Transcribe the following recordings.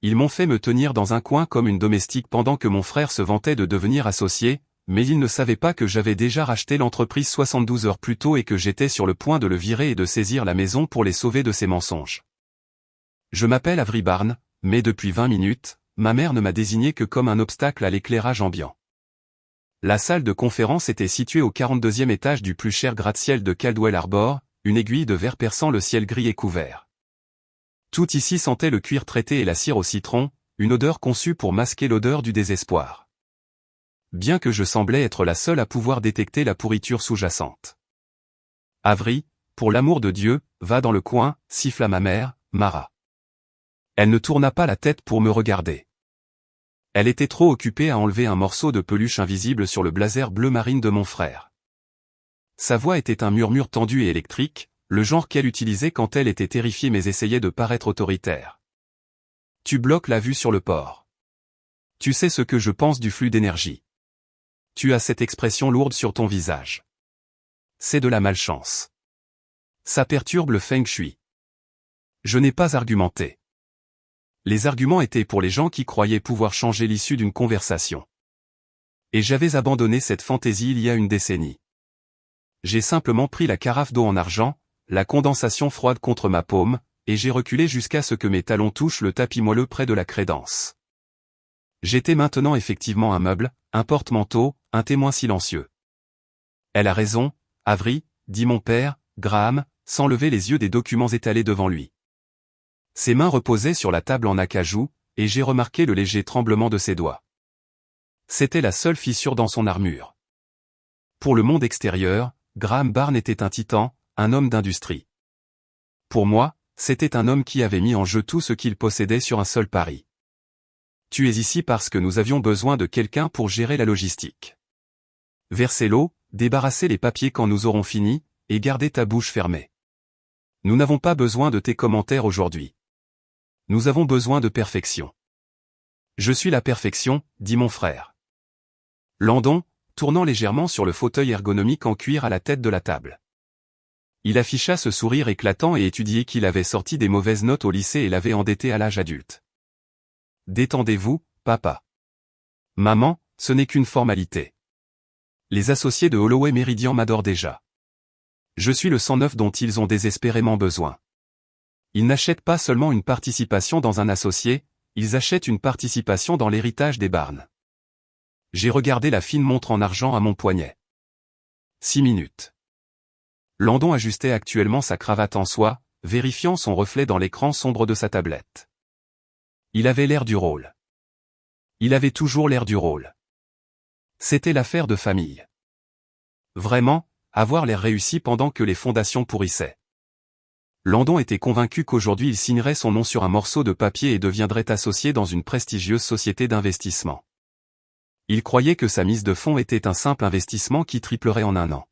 Ils m'ont fait me tenir dans un coin comme une domestique pendant que mon frère se vantait de devenir associé, mais ils ne savaient pas que j'avais déjà racheté l'entreprise 72 heures plus tôt et que j'étais sur le point de le virer et de saisir la maison pour les sauver de ses mensonges. Je m'appelle Avery Barnes, mais depuis 20 minutes, ma mère ne m'a désigné que comme un obstacle à l'éclairage ambiant. La salle de conférence était située au 42e étage du plus cher gratte-ciel de Caldwell Harbor, une aiguille de verre perçant le ciel gris et couvert. Tout ici sentait le cuir traité et la cire au citron, une odeur conçue pour masquer l'odeur du désespoir. Bien que je semblais être la seule à pouvoir détecter la pourriture sous-jacente. Avery, pour l'amour de Dieu, va dans le coin, siffla ma mère, Mara. Elle ne tourna pas la tête pour me regarder. Elle était trop occupée à enlever un morceau de peluche invisible sur le blazer bleu marine de mon frère. Sa voix était un murmure tendu et électrique, le genre qu'elle utilisait quand elle était terrifiée mais essayait de paraître autoritaire. Tu bloques la vue sur le port. Tu sais ce que je pense du flux d'énergie. Tu as cette expression lourde sur ton visage. C'est de la malchance. Ça perturbe le feng shui. Je n'ai pas argumenté. Les arguments étaient pour les gens qui croyaient pouvoir changer l'issue d'une conversation. Et j'avais abandonné cette fantaisie il y a une décennie. J'ai simplement pris la carafe d'eau en argent, la condensation froide contre ma paume, et j'ai reculé jusqu'à ce que mes talons touchent le tapis moelleux près de la crédence. J'étais maintenant effectivement un meuble, un porte-manteau, un témoin silencieux. Elle a raison, Avery, dit mon père, Graham, sans lever les yeux des documents étalés devant lui. Ses mains reposaient sur la table en acajou, et j'ai remarqué le léger tremblement de ses doigts. C'était la seule fissure dans son armure. Pour le monde extérieur, Graham Barnes était un titan, un homme d'industrie. Pour moi, c'était un homme qui avait mis en jeu tout ce qu'il possédait sur un seul pari. Tu es ici parce que nous avions besoin de quelqu'un pour gérer la logistique. Verser l'eau, débarrasser les papiers quand nous aurons fini, et garder ta bouche fermée. Nous n'avons pas besoin de tes commentaires aujourd'hui. Nous avons besoin de perfection. Je suis la perfection, dit mon frère. Landon, tournant légèrement sur le fauteuil ergonomique en cuir à la tête de la table. Il afficha ce sourire éclatant et étudiait qu'il avait sorti des mauvaises notes au lycée et l'avait endetté à l'âge adulte. Détendez-vous, papa. Maman, ce n'est qu'une formalité. Les associés de Holloway Meridian m'adorent déjà. Je suis le 109 dont ils ont désespérément besoin. Ils n'achètent pas seulement une participation dans un associé, ils achètent une participation dans l'héritage des Barnes. J'ai regardé la fine montre en argent à mon poignet. 6 minutes. Landon ajustait actuellement sa cravate en soie, vérifiant son reflet dans l'écran sombre de sa tablette. Il avait l'air du rôle. Il avait toujours l'air du rôle. C'était l'affaire de famille. Vraiment, avoir l'air réussi pendant que les fondations pourrissaient. Landon était convaincu qu'aujourd'hui il signerait son nom sur un morceau de papier et deviendrait associé dans une prestigieuse société d'investissement. Il croyait que sa mise de fonds était un simple investissement qui triplerait en un an.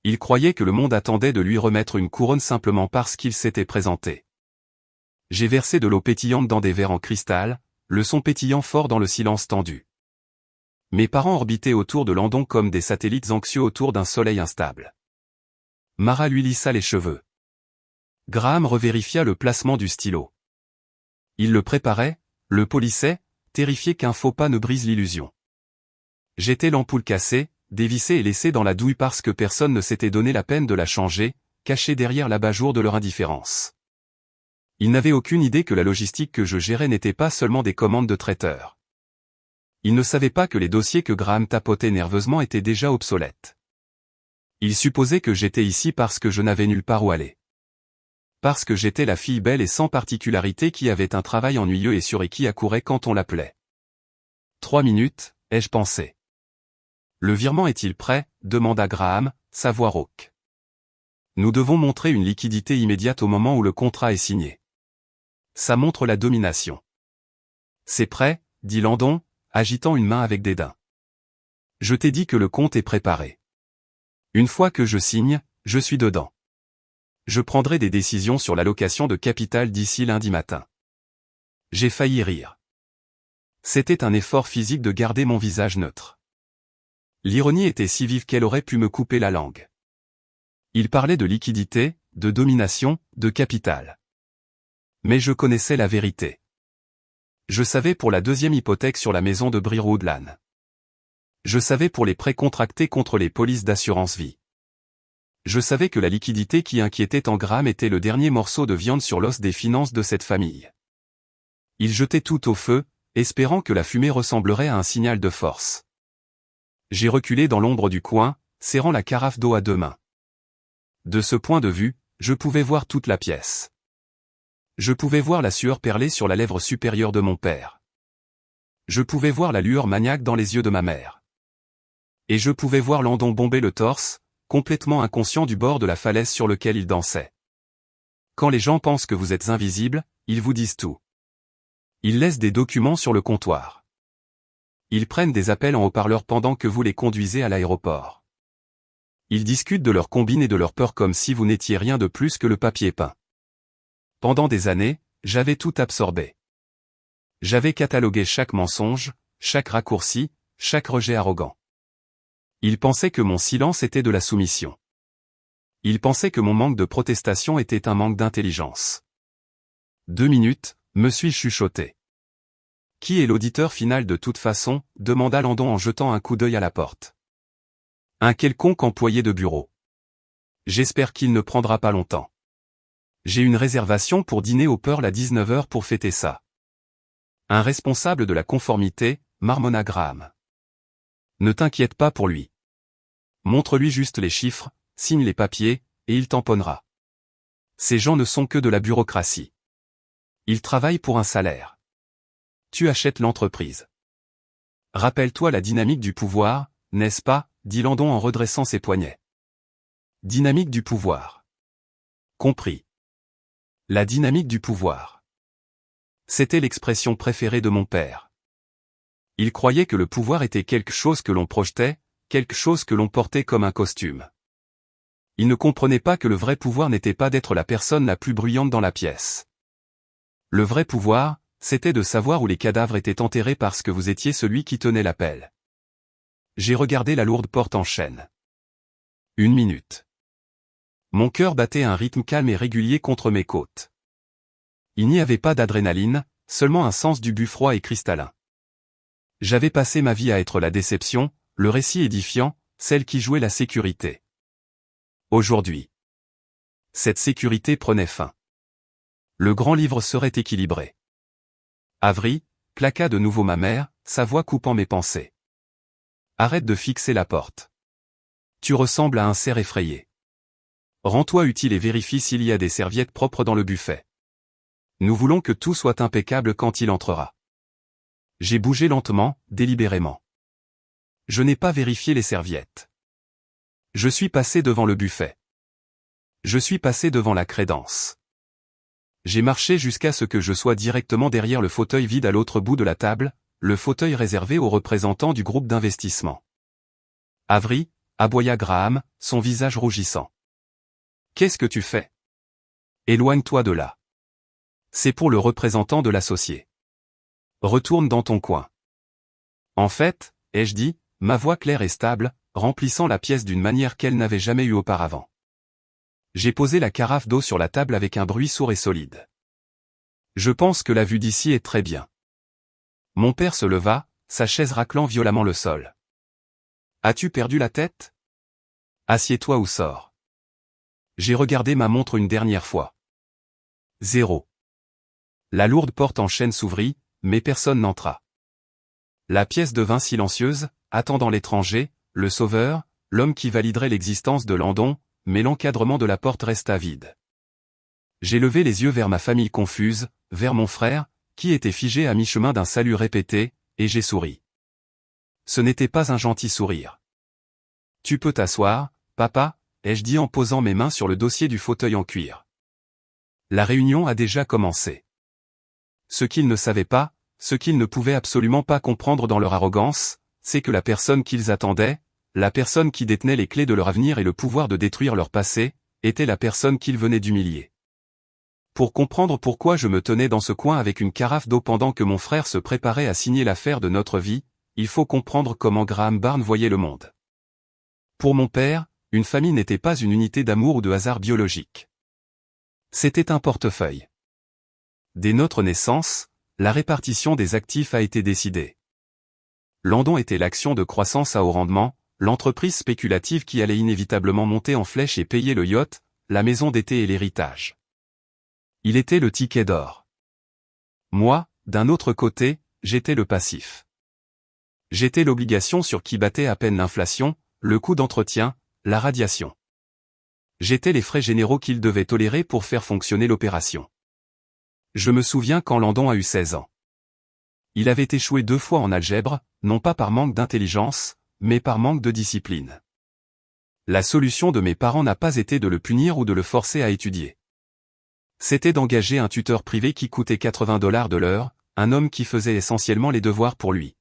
Il croyait que le monde attendait de lui remettre une couronne simplement parce qu'il s'était présenté. J'ai versé de l'eau pétillante dans des verres en cristal, le son pétillant fort dans le silence tendu. Mes parents orbitaient autour de Landon comme des satellites anxieux autour d'un soleil instable. Mara lui lissa les cheveux. Graham revérifia le placement du stylo. Il le préparait, le polissait, terrifié qu'un faux pas ne brise l'illusion. J'étais l'ampoule cassée, dévissée et laissée dans la douille parce que personne ne s'était donné la peine de la changer, cachée derrière l'abat-jour de leur indifférence. Ils n'avaient aucune idée que la logistique que je gérais n'était pas seulement des commandes de traiteurs. Ils ne savaient pas que les dossiers que Graham tapotait nerveusement étaient déjà obsolètes. Ils supposaient que j'étais ici parce que je n'avais nulle part où aller. Parce que j'étais la fille belle et sans particularité qui avait un travail ennuyeux et sur et qui accourait quand on l'appelait. 3 minutes, ai-je pensé. Le virement est-il prêt ? Demanda Graham, sa voix rauque. Nous devons montrer une liquidité immédiate au moment où le contrat est signé. Ça montre la domination. C'est prêt, dit Landon, agitant une main avec dédain. Je t'ai dit que le compte est préparé. Une fois que je signe, je suis dedans. Je prendrai des décisions sur l'allocation de capital d'ici lundi matin. J'ai failli rire. C'était un effort physique de garder mon visage neutre. L'ironie était si vive qu'elle aurait pu me couper la langue. Il parlait de liquidité, de domination, de capital. Mais je connaissais la vérité. Je savais pour la deuxième hypothèque sur la maison de Brewoodland. Je savais pour les prêts contractés contre les polices d'assurance vie. Je savais que la liquidité qui inquiétait en Graham était le dernier morceau de viande sur l'os des finances de cette famille. Il jetait tout au feu, espérant que la fumée ressemblerait à un signal de force. J'ai reculé dans l'ombre du coin, serrant la carafe d'eau à deux mains. De ce point de vue, je pouvais voir toute la pièce. Je pouvais voir la sueur perler sur la lèvre supérieure de mon père. Je pouvais voir la lueur maniaque dans les yeux de ma mère. Et je pouvais voir Landon bomber le torse, complètement inconscient du bord de la falaise sur lequel il dansait. Quand les gens pensent que vous êtes invisible, ils vous disent tout. Ils laissent des documents sur le comptoir. Ils prennent des appels en haut-parleur pendant que vous les conduisez à l'aéroport. Ils discutent de leurs combines et de leurs peurs comme si vous n'étiez rien de plus que le papier peint. Pendant des années, j'avais tout absorbé. J'avais catalogué chaque mensonge, chaque raccourci, chaque rejet arrogant. Ils pensaient que mon silence était de la soumission. Ils pensaient que mon manque de protestation était un manque d'intelligence. 2 minutes, me suis-je chuchoté. Qui est l'auditeur final de toute façon, demanda Landon en jetant un coup d'œil à la porte. Un quelconque employé de bureau. J'espère qu'il ne prendra pas longtemps. J'ai une réservation pour dîner au Pearl à 19h pour fêter ça. Un responsable de la conformité, marmonna Graham. Ne t'inquiète pas pour lui. Montre-lui juste les chiffres, signe les papiers, et il tamponnera. Ces gens ne sont que de la bureaucratie. Ils travaillent pour un salaire. Tu achètes l'entreprise. Rappelle-toi la dynamique du pouvoir, n'est-ce pas, dit Landon en redressant ses poignets. Dynamique du pouvoir. Compris. La dynamique du pouvoir. C'était l'expression préférée de mon père. Il croyait que le pouvoir était quelque chose que l'on projetait, quelque chose que l'on portait comme un costume. Il ne comprenait pas que le vrai pouvoir n'était pas d'être la personne la plus bruyante dans la pièce. Le vrai pouvoir, c'était de savoir où les cadavres étaient enterrés parce que vous étiez celui qui tenait la pelle. J'ai regardé la lourde porte en chêne. 1 minute. Mon cœur battait à un rythme calme et régulier contre mes côtes. Il n'y avait pas d'adrénaline, seulement un sens du but froid et cristallin. J'avais passé ma vie à être la déception, le récit édifiant, celle qui jouait la sécurité. Aujourd'hui, cette sécurité prenait fin. Le grand livre serait équilibré. Avery, claqua de nouveau ma mère, sa voix coupant mes pensées. Arrête de fixer la porte. Tu ressembles à un cerf effrayé. Rends-toi utile et vérifie s'il y a des serviettes propres dans le buffet. Nous voulons que tout soit impeccable quand il entrera. J'ai bougé lentement, délibérément. Je n'ai pas vérifié les serviettes. Je suis passé devant le buffet. Je suis passé devant la crédence. J'ai marché jusqu'à ce que je sois directement derrière le fauteuil vide à l'autre bout de la table, le fauteuil réservé aux représentants du groupe d'investissement. Avery, aboya Graham, son visage rougissant. Qu'est-ce que tu fais? Éloigne-toi de là. C'est pour le représentant de l'associé. Retourne dans ton coin. En fait, ai-je dit, ma voix claire et stable, remplissant la pièce d'une manière qu'elle n'avait jamais eue auparavant. J'ai posé la carafe d'eau sur la table avec un bruit sourd et solide. Je pense que la vue d'ici est très bien. Mon père se leva, sa chaise raclant violemment le sol. As-tu perdu la tête? Assieds-toi ou sors. J'ai regardé ma montre une dernière fois. 0. La lourde porte en chêne s'ouvrit, mais personne n'entra. La pièce devint silencieuse, attendant l'étranger, le sauveur, l'homme qui validerait l'existence de Landon, mais l'encadrement de la porte resta vide. J'ai levé les yeux vers ma famille confuse, vers mon frère, qui était figé à mi-chemin d'un salut répété, et j'ai souri. Ce n'était pas un gentil sourire. Tu peux t'asseoir, papa, ai-je dit en posant mes mains sur le dossier du fauteuil en cuir. La réunion a déjà commencé. Ce qu'ils ne savaient pas, ce qu'ils ne pouvaient absolument pas comprendre dans leur arrogance, c'est que la personne qu'ils attendaient, la personne qui détenait les clés de leur avenir et le pouvoir de détruire leur passé, était la personne qu'ils venaient d'humilier. Pour comprendre pourquoi je me tenais dans ce coin avec une carafe d'eau pendant que mon frère se préparait à signer l'affaire de notre vie, il faut comprendre comment Graham Barnes voyait le monde. Pour mon père, une famille n'était pas une unité d'amour ou de hasard biologique. C'était un portefeuille. Dès notre naissance, la répartition des actifs a été décidée. Landon était l'action de croissance à haut rendement, l'entreprise spéculative qui allait inévitablement monter en flèche et payer le yacht, la maison d'été et l'héritage. Il était le ticket d'or. Moi, d'un autre côté, j'étais le passif. J'étais l'obligation sur qui battait à peine l'inflation, le coût d'entretien, la radiation. J'étais les frais généraux qu'il devait tolérer pour faire fonctionner l'opération. Je me souviens quand Landon a eu 16 ans. Il avait échoué 2 fois en algèbre, non pas par manque d'intelligence, mais par manque de discipline. La solution de mes parents n'a pas été de le punir ou de le forcer à étudier. C'était d'engager un tuteur privé qui coûtait 80 $ de l'heure, un homme qui faisait essentiellement les devoirs pour lui.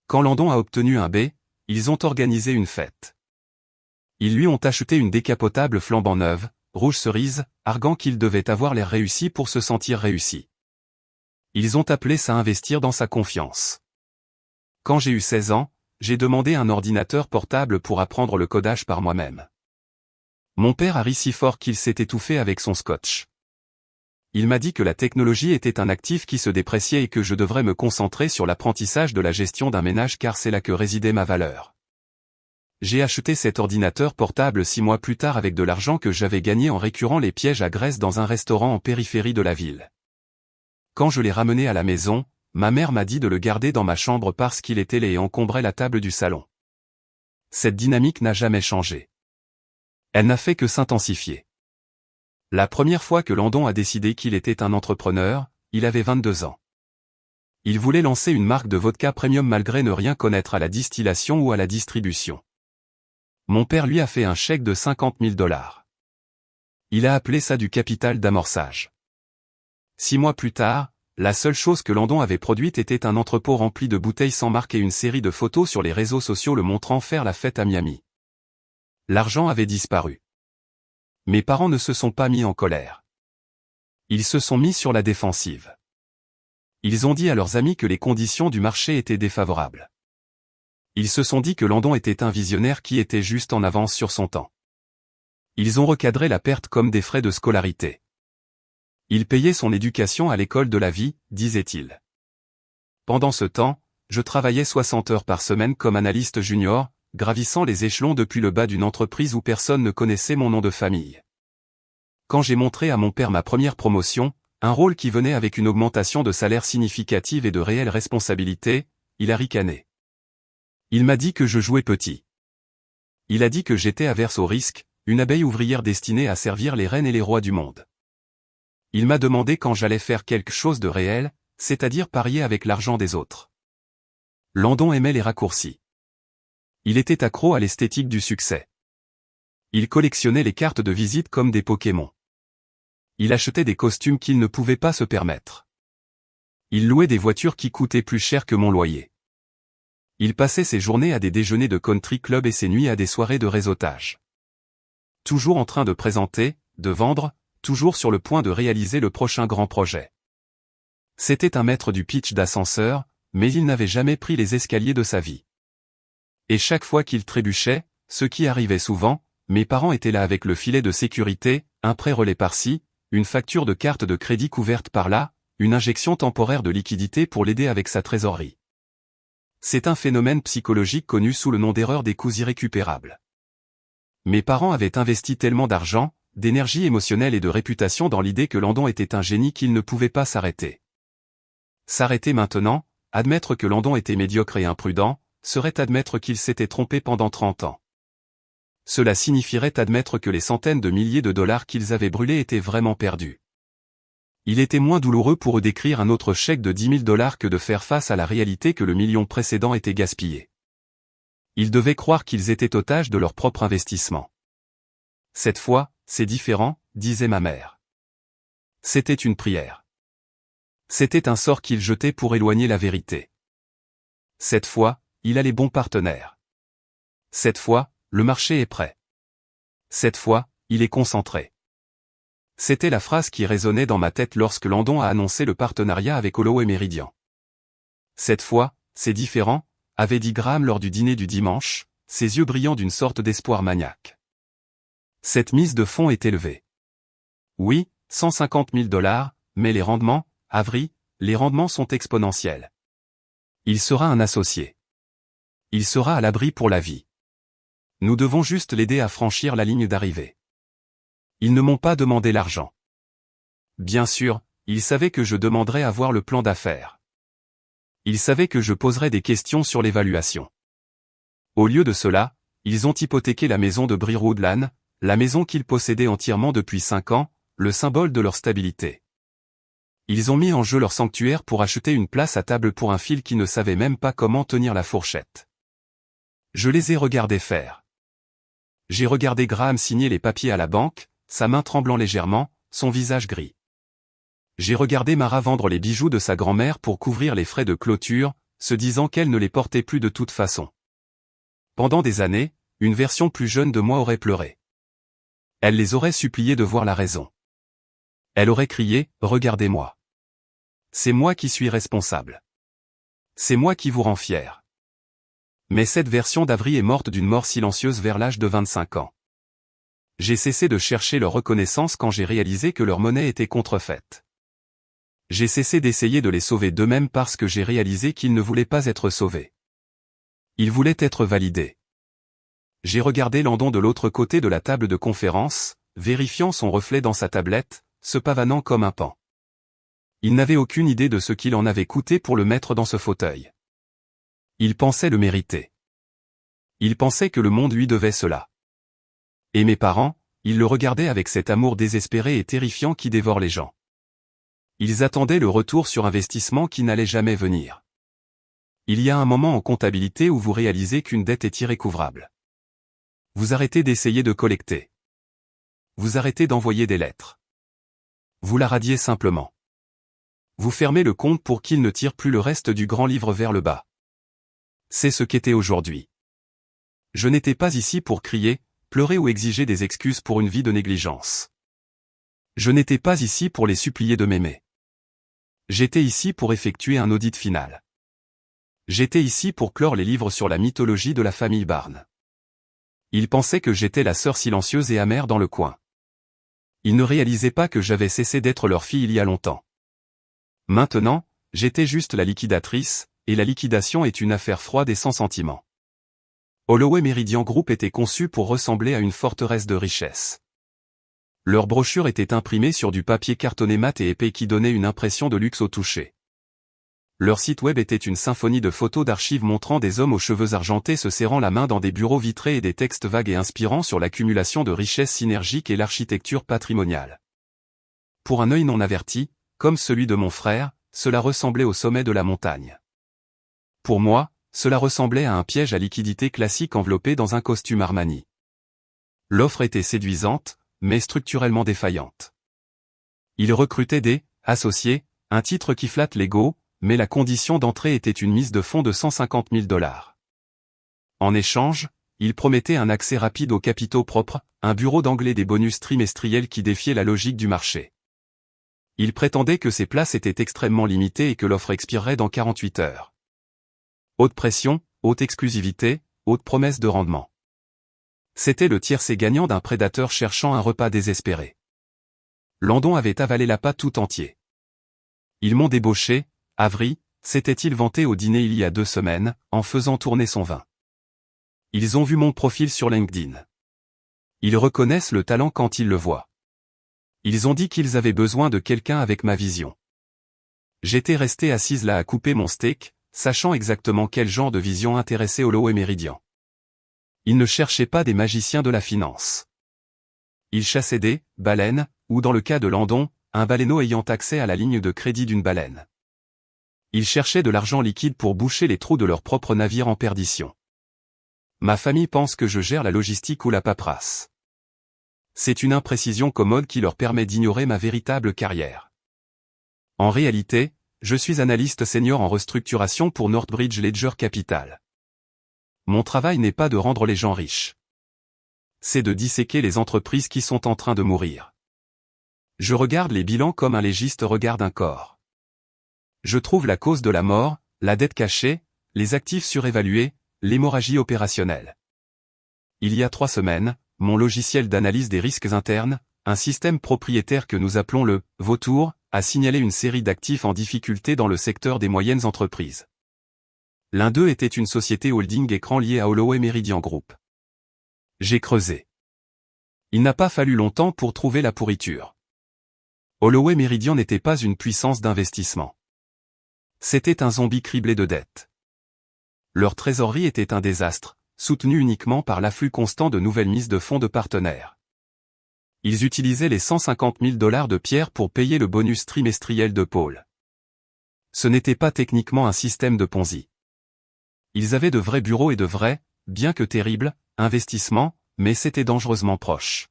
Quand Landon a obtenu un B, ils ont organisé une fête. Ils lui ont acheté une décapotable flambant neuve, rouge cerise, arguant qu'il devait avoir l'air réussi pour se sentir réussi. Ils ont appelé ça investir dans sa confiance. Quand j'ai eu 16 ans, j'ai demandé un ordinateur portable pour apprendre le codage par moi-même. Mon père a ri si fort qu'il s'est étouffé avec son scotch. Il m'a dit que la technologie était un actif qui se dépréciait et que je devrais me concentrer sur l'apprentissage de la gestion d'un ménage car c'est là que résidait ma valeur. J'ai acheté cet ordinateur portable 6 mois plus tard avec de l'argent que j'avais gagné en récurant les pièges à graisse dans un restaurant en périphérie de la ville. Quand je l'ai ramené à la maison, ma mère m'a dit de le garder dans ma chambre parce qu'il était laid et encombrait la table du salon. Cette dynamique n'a jamais changé. Elle n'a fait que s'intensifier. La première fois que Landon a décidé qu'il était un entrepreneur, il avait 22 ans. Il voulait lancer une marque de vodka premium malgré ne rien connaître à la distillation ou à la distribution. Mon père lui a fait un chèque de 50 000 $. Il a appelé ça du capital d'amorçage. 6 mois plus tard, la seule chose que Landon avait produite était un entrepôt rempli de bouteilles sans marque et une série de photos sur les réseaux sociaux le montrant faire la fête à Miami. L'argent avait disparu. Mes parents ne se sont pas mis en colère. Ils se sont mis sur la défensive. Ils ont dit à leurs amis que les conditions du marché étaient défavorables. Ils se sont dit que Landon était un visionnaire qui était juste en avance sur son temps. Ils ont recadré la perte comme des frais de scolarité. Il payait son éducation à l'école de la vie, disait-il. Pendant ce temps, je travaillais 60 heures par semaine comme analyste junior, gravissant les échelons depuis le bas d'une entreprise où personne ne connaissait mon nom de famille. Quand j'ai montré à mon père ma première promotion, un rôle qui venait avec une augmentation de salaire significative et de réelles responsabilités, il a ricané. Il m'a dit que je jouais petit. Il a dit que j'étais averse au risque, une abeille ouvrière destinée à servir les reines et les rois du monde. Il m'a demandé quand j'allais faire quelque chose de réel, c'est-à-dire parier avec l'argent des autres. Landon aimait les raccourcis. Il était accro à l'esthétique du succès. Il collectionnait les cartes de visite comme des Pokémon. Il achetait des costumes qu'il ne pouvait pas se permettre. Il louait des voitures qui coûtaient plus cher que mon loyer. Il passait ses journées à des déjeuners de country club et ses nuits à des soirées de réseautage. Toujours en train de présenter, de vendre, toujours sur le point de réaliser le prochain grand projet. C'était un maître du pitch d'ascenseur, mais il n'avait jamais pris les escaliers de sa vie. Et chaque fois qu'il trébuchait, ce qui arrivait souvent, mes parents étaient là avec le filet de sécurité, un prêt relais par-ci, une facture de carte de crédit couverte par-là, une injection temporaire de liquidité pour l'aider avec sa trésorerie. C'est un phénomène psychologique connu sous le nom d'erreur des coûts irrécupérables. Mes parents avaient investi tellement d'argent, d'énergie émotionnelle et de réputation dans l'idée que Landon était un génie qu'il ne pouvait pas s'arrêter. S'arrêter maintenant, admettre que Landon était médiocre et imprudent, serait admettre qu'il s'était trompé pendant 30 ans. Cela signifierait admettre que les centaines de milliers de dollars qu'ils avaient brûlés étaient vraiment perdus. Il était moins douloureux pour eux d'écrire un autre chèque de 10 000 $ que de faire face à la réalité que le million précédent était gaspillé. Ils devaient croire qu'ils étaient otages de leur propre investissement. Cette fois, c'est différent, disait ma mère. C'était une prière. C'était un sort qu'il jetait pour éloigner la vérité. Cette fois, il a les bons partenaires. Cette fois, le marché est prêt. Cette fois, il est concentré. C'était la phrase qui résonnait dans ma tête lorsque Landon a annoncé le partenariat avec Holo et Meridian. Cette fois, c'est différent, avait dit Graham lors du dîner du dimanche, ses yeux brillant d'une sorte d'espoir maniaque. Cette mise de fonds est élevée. Oui, 150 000 $, mais les rendements, Avery, les rendements sont exponentiels. Il sera un associé. Il sera à l'abri pour la vie. Nous devons juste l'aider à franchir la ligne d'arrivée. Ils ne m'ont pas demandé l'argent. Bien sûr, ils savaient que je demanderais à voir le plan d'affaires. Ils savaient que je poserais des questions sur l'évaluation. Au lieu de cela, ils ont hypothéqué la maison de Briroudlan, la maison qu'ils possédaient entièrement depuis 5 ans, le symbole de leur stabilité. Ils ont mis en jeu leur sanctuaire pour acheter une place à table pour un fil qui ne savait même pas comment tenir la fourchette. Je les ai regardés faire. J'ai regardé Graham signer les papiers à la banque, sa main tremblant légèrement, son visage gris. J'ai regardé Mara vendre les bijoux de sa grand-mère pour couvrir les frais de clôture, se disant qu'elle ne les portait plus de toute façon. Pendant des années, une version plus jeune de moi aurait pleuré. Elle les aurait suppliés de voir la raison. Elle aurait crié, « Regardez-moi. C'est moi qui suis responsable. C'est moi qui vous rend fier. » Mais cette version d'Avril est morte d'une mort silencieuse vers l'âge de 25 ans. J'ai cessé de chercher leur reconnaissance quand j'ai réalisé que leur monnaie était contrefaite. J'ai cessé d'essayer de les sauver d'eux-mêmes parce que j'ai réalisé qu'ils ne voulaient pas être sauvés. Ils voulaient être validés. J'ai regardé Landon de l'autre côté de la table de conférence, vérifiant son reflet dans sa tablette, se pavanant comme un paon. Il n'avait aucune idée de ce qu'il en avait coûté pour le mettre dans ce fauteuil. Il pensait le mériter. Il pensait que le monde lui devait cela. Et mes parents, ils le regardaient avec cet amour désespéré et terrifiant qui dévore les gens. Ils attendaient le retour sur investissement qui n'allait jamais venir. Il y a un moment en comptabilité où vous réalisez qu'une dette est irrécouvrable. Vous arrêtez d'essayer de collecter. Vous arrêtez d'envoyer des lettres. Vous la radiez simplement. Vous fermez le compte pour qu'il ne tire plus le reste du grand livre vers le bas. C'est ce qu'était aujourd'hui. Je n'étais pas ici pour crier, pleurer ou exiger des excuses pour une vie de négligence. Je n'étais pas ici pour les supplier de m'aimer. J'étais ici pour effectuer un audit final. J'étais ici pour clore les livres sur la mythologie de la famille Barnes. Ils pensaient que j'étais la sœur silencieuse et amère dans le coin. Ils ne réalisaient pas que j'avais cessé d'être leur fille il y a longtemps. Maintenant, j'étais juste la liquidatrice, et la liquidation est une affaire froide et sans sentiment. Holloway Meridian Group était conçu pour ressembler à une forteresse de richesse. Leurs brochures étaient imprimées sur du papier cartonné mat et épais qui donnait une impression de luxe au toucher. Leur site web était une symphonie de photos d'archives montrant des hommes aux cheveux argentés se serrant la main dans des bureaux vitrés et des textes vagues et inspirants sur l'accumulation de richesses synergiques et l'architecture patrimoniale. Pour un œil non averti, comme celui de mon frère, cela ressemblait au sommet de la montagne. Pour moi, cela ressemblait à un piège à liquidité classique enveloppé dans un costume Armani. L'offre était séduisante, mais structurellement défaillante. Ils recrutaient des « associés », un titre qui flatte l'ego, mais la condition d'entrée était une mise de fonds de 150 000 $. En échange, ils promettaient un accès rapide aux capitaux propres, un bureau d'anglais des bonus trimestriels qui défiait la logique du marché. Ils prétendaient que ces places étaient extrêmement limitées et que l'offre expirerait dans 48 heures. Haute pression, haute exclusivité, haute promesse de rendement. C'était le tiercé gagnant d'un prédateur cherchant un repas désespéré. Landon avait avalé la pâte tout entier. Ils m'ont débauché, Avril, s'était-il vanté au dîner il y a 2 semaines, en faisant tourner son vin. Ils ont vu mon profil sur LinkedIn. Ils reconnaissent le talent quand ils le voient. Ils ont dit qu'ils avaient besoin de quelqu'un avec ma vision. J'étais resté assise là à couper mon steak, sachant exactement quel genre de vision intéressait Holloway Meridian. Ils ne cherchaient pas des magiciens de la finance. Ils chassaient des baleines, ou dans le cas de Landon, un baleineau ayant accès à la ligne de crédit d'une baleine. Ils cherchaient de l'argent liquide pour boucher les trous de leur propre navire en perdition. Ma famille pense que je gère la logistique ou la paperasse. C'est une imprécision commode qui leur permet d'ignorer ma véritable carrière. En réalité, je suis analyste senior en restructuration pour Northbridge Ledger Capital. Mon travail n'est pas de rendre les gens riches. C'est de disséquer les entreprises qui sont en train de mourir. Je regarde les bilans comme un légiste regarde un corps. Je trouve la cause de la mort, la dette cachée, les actifs surévalués, l'hémorragie opérationnelle. Il y a 3 semaines, mon logiciel d'analyse des risques internes, un système propriétaire que nous appelons le « vautour », a signalé une série d'actifs en difficulté dans le secteur des moyennes entreprises. L'un d'eux était une société holding écran liée à Holloway Meridian Group. J'ai creusé. Il n'a pas fallu longtemps pour trouver la pourriture. Holloway Meridian n'était pas une puissance d'investissement. C'était un zombie criblé de dettes. Leur trésorerie était un désastre, soutenu uniquement par l'afflux constant de nouvelles mises de fonds de partenaires. Ils utilisaient les 150 000 $ de Pierre pour payer le bonus trimestriel de Paul. Ce n'était pas techniquement un système de Ponzi. Ils avaient de vrais bureaux et de vrais, bien que terribles, investissements, mais c'était dangereusement proche.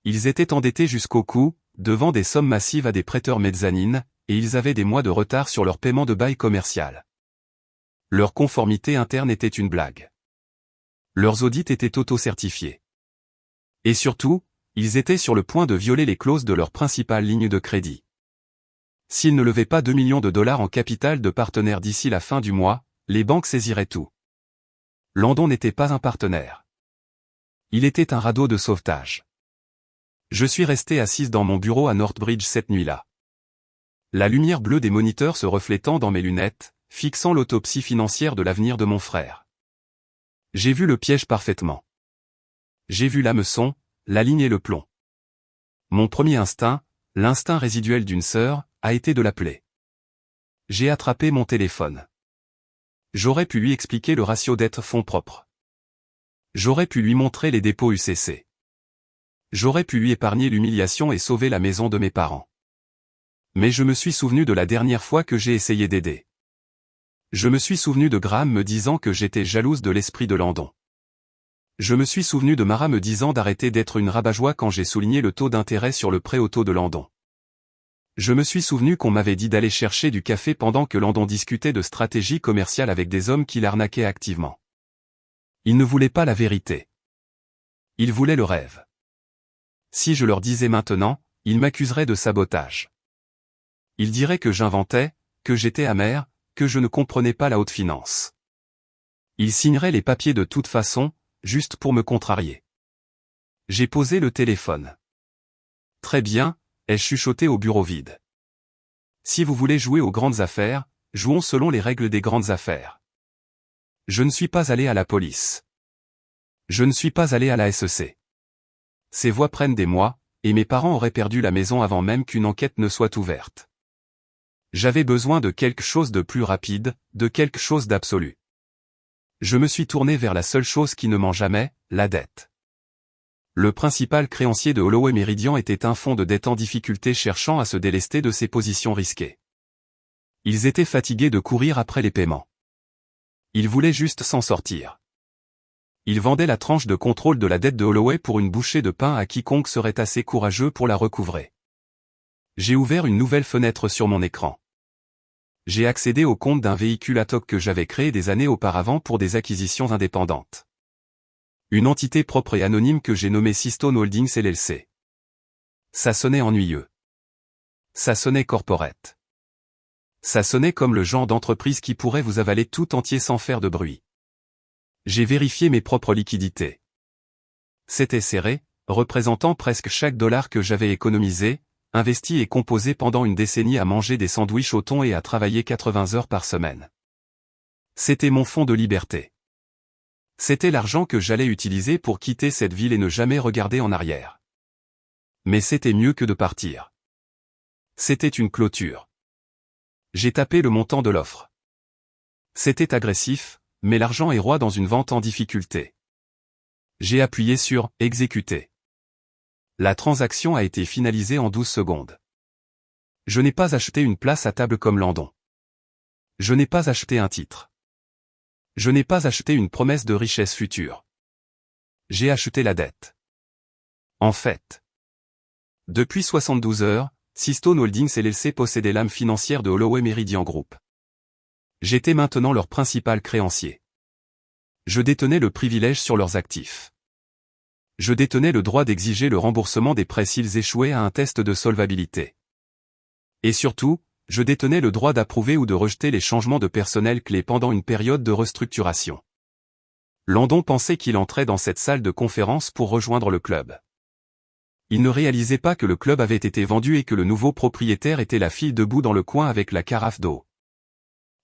Ils étaient endettés jusqu'au cou, devant des sommes massives à des prêteurs mezzanines, et ils avaient des mois de retard sur leur paiement de bail commercial. Leur conformité interne était une blague. Leurs audits étaient auto-certifiés. Et surtout, ils étaient sur le point de violer les clauses de leur principale ligne de crédit. S'ils ne levaient pas 2 millions de $ en capital de partenaires d'ici la fin du mois, les banques saisiraient tout. Landon n'était pas un partenaire. Il était un radeau de sauvetage. Je suis resté assise dans mon bureau à Northbridge cette nuit-là. La lumière bleue des moniteurs se reflétant dans mes lunettes, fixant l'autopsie financière de l'avenir de mon frère. J'ai vu le piège parfaitement. J'ai vu l'hameçon, la ligne et le plomb. Mon premier instinct, l'instinct résiduel d'une sœur, a été de l'appeler. J'ai attrapé mon téléphone. J'aurais pu lui expliquer le ratio dette-fonds propres. J'aurais pu lui montrer les dépôts UCC. J'aurais pu lui épargner l'humiliation et sauver la maison de mes parents. Mais je me suis souvenu de la dernière fois que j'ai essayé d'aider. Je me suis souvenu de Graham me disant que j'étais jalouse de l'esprit de Landon. Je me suis souvenu de Mara me disant d'arrêter d'être une rabat-joie quand j'ai souligné le taux d'intérêt sur le prêt auto de Landon. Je me suis souvenu qu'on m'avait dit d'aller chercher du café pendant que Landon discutait de stratégie commerciale avec des hommes qui l'arnaquaient activement. Ils ne voulaient pas la vérité. Ils voulaient le rêve. Si je leur disais maintenant, ils m'accuseraient de sabotage. Ils diraient que j'inventais, que j'étais amer, que je ne comprenais pas la haute finance. Ils signeraient les papiers de toute façon, juste pour me contrarier. J'ai posé le téléphone. Très bien, ai-je chuchoté au bureau vide. Si vous voulez jouer aux grandes affaires, jouons selon les règles des grandes affaires. Je ne suis pas allé à la police. Je ne suis pas allé à la SEC. Ces voies prennent des mois, et mes parents auraient perdu la maison avant même qu'une enquête ne soit ouverte. J'avais besoin de quelque chose de plus rapide, de quelque chose d'absolu. Je me suis tourné vers la seule chose qui ne ment jamais, la dette. Le principal créancier de Holloway Meridian était un fonds de dette en difficulté cherchant à se délester de ses positions risquées. Ils étaient fatigués de courir après les paiements. Ils voulaient juste s'en sortir. Ils vendaient la tranche de contrôle de la dette de Holloway pour une bouchée de pain à quiconque serait assez courageux pour la recouvrer. J'ai ouvert une nouvelle fenêtre sur mon écran. J'ai accédé au compte d'un véhicule ad hoc que j'avais créé des années auparavant pour des acquisitions indépendantes. Une entité propre et anonyme que j'ai nommée Seastone Holdings LLC. Ça sonnait ennuyeux. Ça sonnait corporate. Ça sonnait comme le genre d'entreprise qui pourrait vous avaler tout entier sans faire de bruit. J'ai vérifié mes propres liquidités. C'était serré, représentant presque chaque dollar que j'avais économisé, investi et composé pendant une décennie à manger des sandwichs au thon et à travailler 80 heures par semaine. C'était mon fonds de liberté. C'était l'argent que j'allais utiliser pour quitter cette ville et ne jamais regarder en arrière. Mais c'était mieux que de partir. C'était une clôture. J'ai tapé le montant de l'offre. C'était agressif, mais l'argent est roi dans une vente en difficulté. J'ai appuyé sur « Exécuter ». La transaction a été finalisée en 12 secondes. Je n'ai pas acheté une place à table comme Landon. Je n'ai pas acheté un titre. Je n'ai pas acheté une promesse de richesse future. J'ai acheté la dette. En fait. Depuis 72 heures, Seastone Holdings LLC possédait l'âme financière de Holloway Meridian Group. J'étais maintenant leur principal créancier. Je détenais le privilège sur leurs actifs. Je détenais le droit d'exiger le remboursement des prêts s'ils échouaient à un test de solvabilité. Et surtout, je détenais le droit d'approuver ou de rejeter les changements de personnel clés pendant une période de restructuration. Landon pensait qu'il entrait dans cette salle de conférence pour rejoindre le club. Il ne réalisait pas que le club avait été vendu et que le nouveau propriétaire était la fille debout dans le coin avec la carafe d'eau.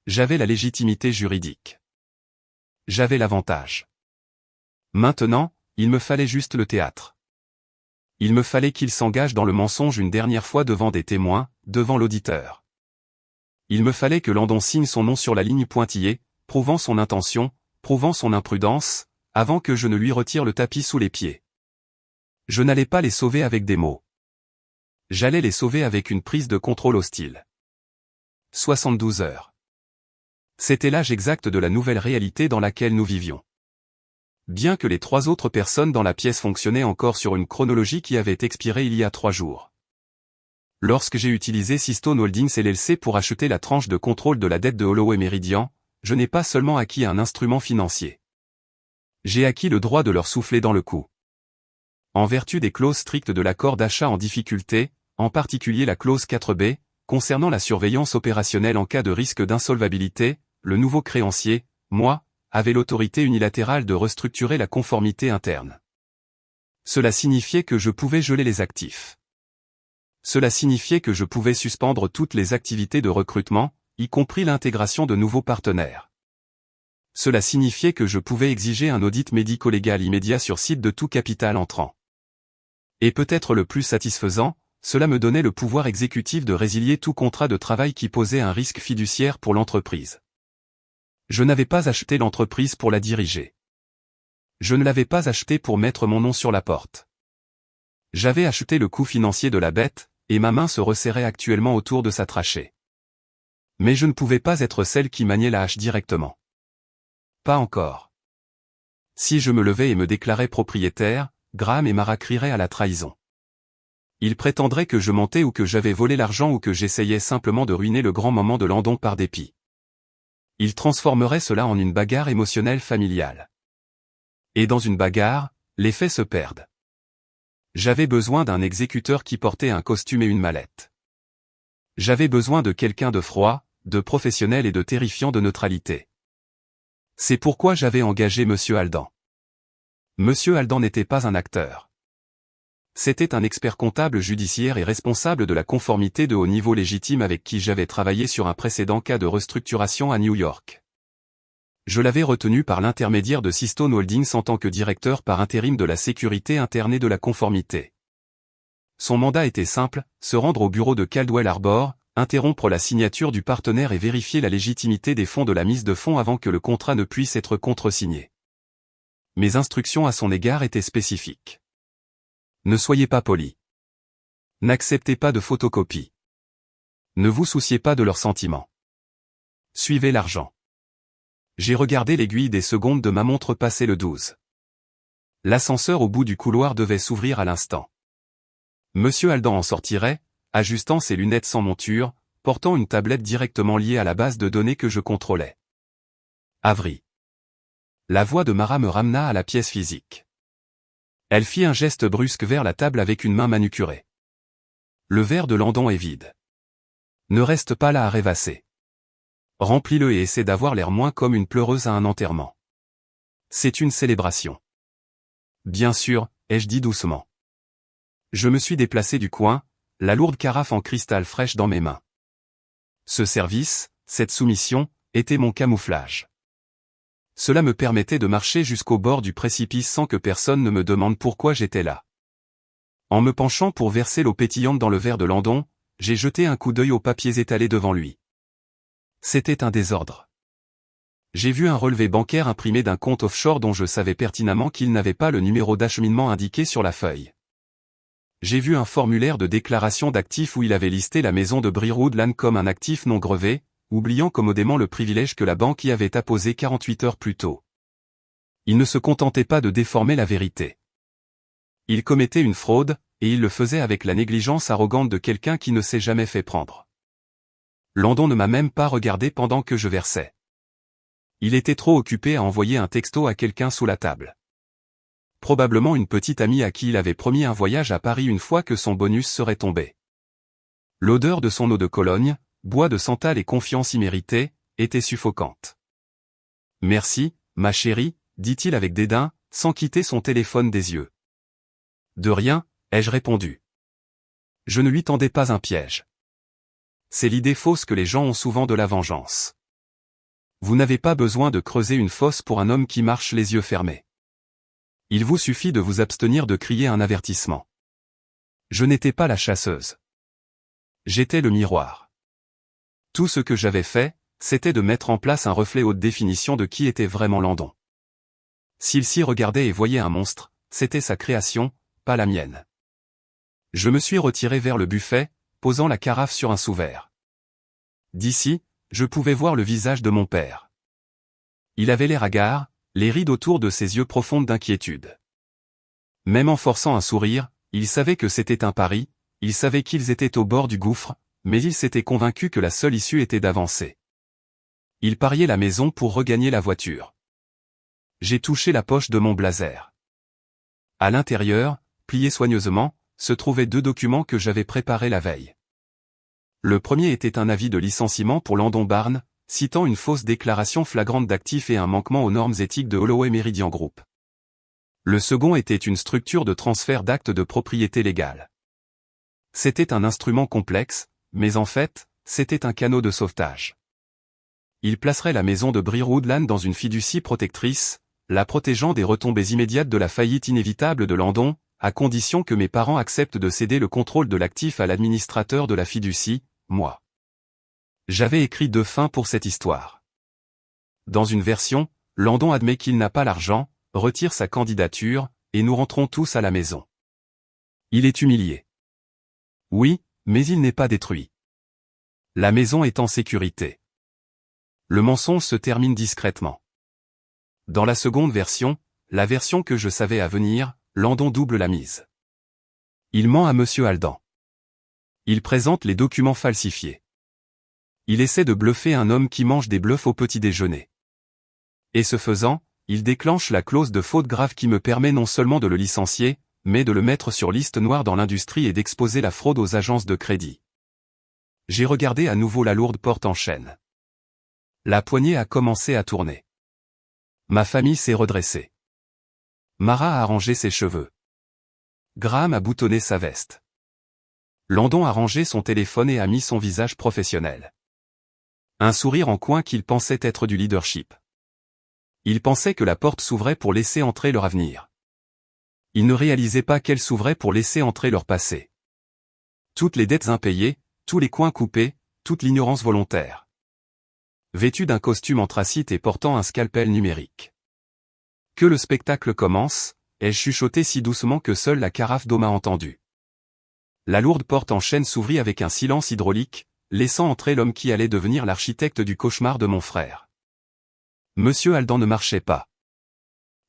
J'avais la légitimité juridique. J'avais l'avantage. Maintenant, il me fallait juste le théâtre. Il me fallait qu'il s'engage dans le mensonge une dernière fois devant des témoins, devant l'auditeur. Il me fallait que Landon signe son nom sur la ligne pointillée, prouvant son intention, prouvant son imprudence, avant que je ne lui retire le tapis sous les pieds. Je n'allais pas les sauver avec des mots. J'allais les sauver avec une prise de contrôle hostile. 72 heures. C'était l'âge exact de la nouvelle réalité dans laquelle nous vivions. Bien que les 3 autres personnes dans la pièce fonctionnaient encore sur une chronologie qui avait expiré il y a 3 jours. Lorsque j'ai utilisé Seastone Holdings LLC pour acheter la tranche de contrôle de la dette de Holloway Meridian, je n'ai pas seulement acquis un instrument financier. J'ai acquis le droit de leur souffler dans le cou. En vertu des clauses strictes de l'accord d'achat en difficulté, en particulier la clause 4B, concernant la surveillance opérationnelle en cas de risque d'insolvabilité, le nouveau créancier, moi, avait l'autorité unilatérale de restructurer la conformité interne. Cela signifiait que je pouvais geler les actifs. Cela signifiait que je pouvais suspendre toutes les activités de recrutement, y compris l'intégration de nouveaux partenaires. Cela signifiait que je pouvais exiger un audit médico-légal immédiat sur site de tout capital entrant. Et peut-être le plus satisfaisant, cela me donnait le pouvoir exécutif de résilier tout contrat de travail qui posait un risque fiduciaire pour l'entreprise. Je n'avais pas acheté l'entreprise pour la diriger. Je ne l'avais pas achetée pour mettre mon nom sur la porte. J'avais acheté le coût financier de la bête, et ma main se resserrait actuellement autour de sa trachée. Mais je ne pouvais pas être celle qui maniait la hache directement. Pas encore. Si je me levais et me déclarais propriétaire, Graham et Mara crieraient à la trahison. Ils prétendraient que je mentais ou que j'avais volé l'argent ou que j'essayais simplement de ruiner le grand moment de Landon par dépit. Ils transformeraient cela en une bagarre émotionnelle familiale. Et dans une bagarre, les faits se perdent. J'avais besoin d'un exécuteur qui portait un costume et une mallette. J'avais besoin de quelqu'un de froid, de professionnel et de terrifiant de neutralité. C'est pourquoi j'avais engagé Monsieur Aldan. Monsieur Aldan n'était pas un acteur. C'était un expert comptable judiciaire et responsable de la conformité de haut niveau légitime avec qui j'avais travaillé sur un précédent cas de restructuration à New York. Je l'avais retenu par l'intermédiaire de Seastone Holdings en tant que directeur par intérim de la sécurité interne et de la conformité. Son mandat était simple, se rendre au bureau de Caldwell Arbor, interrompre la signature du partenaire et vérifier la légitimité des fonds de la mise de fonds avant que le contrat ne puisse être contresigné. Mes instructions à son égard étaient spécifiques. Ne soyez pas poli. N'acceptez pas de photocopies. Ne vous souciez pas de leurs sentiments. Suivez l'argent. J'ai regardé l'aiguille des secondes de ma montre passer le 12. L'ascenseur au bout du couloir devait s'ouvrir à l'instant. Monsieur Aldan en sortirait, ajustant ses lunettes sans monture, portant une tablette directement liée à la base de données que je contrôlais. Avery. La voix de Mara me ramena à la pièce physique. Elle fit un geste brusque vers la table avec une main manucurée. Le verre de Landon est vide. Ne reste pas là à rêvasser. Remplis-le et essaie d'avoir l'air moins comme une pleureuse à un enterrement. C'est une célébration. Bien sûr, ai-je dit doucement. Je me suis déplacé du coin, la lourde carafe en cristal fraîche dans mes mains. Ce service, cette soumission, était mon camouflage. Cela me permettait de marcher jusqu'au bord du précipice sans que personne ne me demande pourquoi j'étais là. En me penchant pour verser l'eau pétillante dans le verre de Landon, j'ai jeté un coup d'œil aux papiers étalés devant lui. C'était un désordre. J'ai vu un relevé bancaire imprimé d'un compte offshore dont je savais pertinemment qu'il n'avait pas le numéro d'acheminement indiqué sur la feuille. J'ai vu un formulaire de déclaration d'actifs où il avait listé la maison de Brewoodland comme un actif non grevé, oubliant commodément le privilège que la banque y avait apposé 48 heures plus tôt. Il ne se contentait pas de déformer la vérité. Il commettait une fraude, et il le faisait avec la négligence arrogante de quelqu'un qui ne s'est jamais fait prendre. Landon ne m'a même pas regardé pendant que je versais. Il était trop occupé à envoyer un texto à quelqu'un sous la table. Probablement une petite amie à qui il avait promis un voyage à Paris une fois que son bonus serait tombé. L'odeur de son eau de Cologne, bois de santal et confiance imméritée, était suffocante. « Merci, ma chérie », dit-il avec dédain, sans quitter son téléphone des yeux. « De rien, ai-je répondu. Je ne lui tendais pas un piège. C'est l'idée fausse que les gens ont souvent de la vengeance. Vous n'avez pas besoin de creuser une fosse pour un homme qui marche les yeux fermés. Il vous suffit de vous abstenir de crier un avertissement. Je n'étais pas la chasseuse. J'étais le miroir. Tout ce que j'avais fait, c'était de mettre en place un reflet haute définition de qui était vraiment Landon. S'il s'y regardait et voyait un monstre, c'était sa création, pas la mienne. Je me suis retiré vers le buffet, posant la carafe sur un sous-verre. D'ici, je pouvais voir le visage de mon père. Il avait l'air hagard, les rides autour de ses yeux profondes d'inquiétude. Même en forçant un sourire, il savait que c'était un pari, il savait qu'ils étaient au bord du gouffre, mais il s'était convaincu que la seule issue était d'avancer. Il pariait la maison pour regagner la voiture. J'ai touché la poche de mon blazer. À l'intérieur, pliés soigneusement, se trouvaient 2 documents que j'avais préparés la veille. Le premier était un avis de licenciement pour Landon Barnes, citant une fausse déclaration flagrante d'actifs et un manquement aux normes éthiques de Holloway Meridian Group. Le second était une structure de transfert d'actes de propriété légale. C'était un instrument complexe, mais en fait, c'était un canot de sauvetage. Il placerait la maison de Breerwoodland dans une fiducie protectrice, la protégeant des retombées immédiates de la faillite inévitable de Landon, à condition que mes parents acceptent de céder le contrôle de l'actif à l'administrateur de la fiducie, moi. J'avais écrit 2 fins pour cette histoire. Dans une version, Landon admet qu'il n'a pas l'argent, retire sa candidature, et nous rentrons tous à la maison. Il est humilié. Oui, mais il n'est pas détruit. La maison est en sécurité. Le mensonge se termine discrètement. Dans la seconde version, la version que je savais à venir, Landon double la mise. Il ment à Monsieur Aldan. Il présente les documents falsifiés. Il essaie de bluffer un homme qui mange des bluffs au petit déjeuner. Et ce faisant, il déclenche la clause de faute grave qui me permet non seulement de le licencier, mais de le mettre sur liste noire dans l'industrie et d'exposer la fraude aux agences de crédit. J'ai regardé à nouveau la lourde porte en chêne. La poignée a commencé à tourner. Ma famille s'est redressée. Mara a rangé ses cheveux. Graham a boutonné sa veste. Landon a rangé son téléphone et a mis son visage professionnel. Un sourire en coin qu'il pensait être du leadership. Il pensait que la porte s'ouvrait pour laisser entrer leur avenir. Il ne réalisait pas qu'elle s'ouvrait pour laisser entrer leur passé. Toutes les dettes impayées, tous les coins coupés, toute l'ignorance volontaire. Vêtu d'un costume anthracite et portant un scalpel numérique. Que le spectacle commence, ai-je chuchoté si doucement que seule la carafe d'eau m'a entendu. La lourde porte en chêne s'ouvrit avec un silence hydraulique, laissant entrer l'homme qui allait devenir l'architecte du cauchemar de mon frère. Monsieur Aldan ne marchait pas.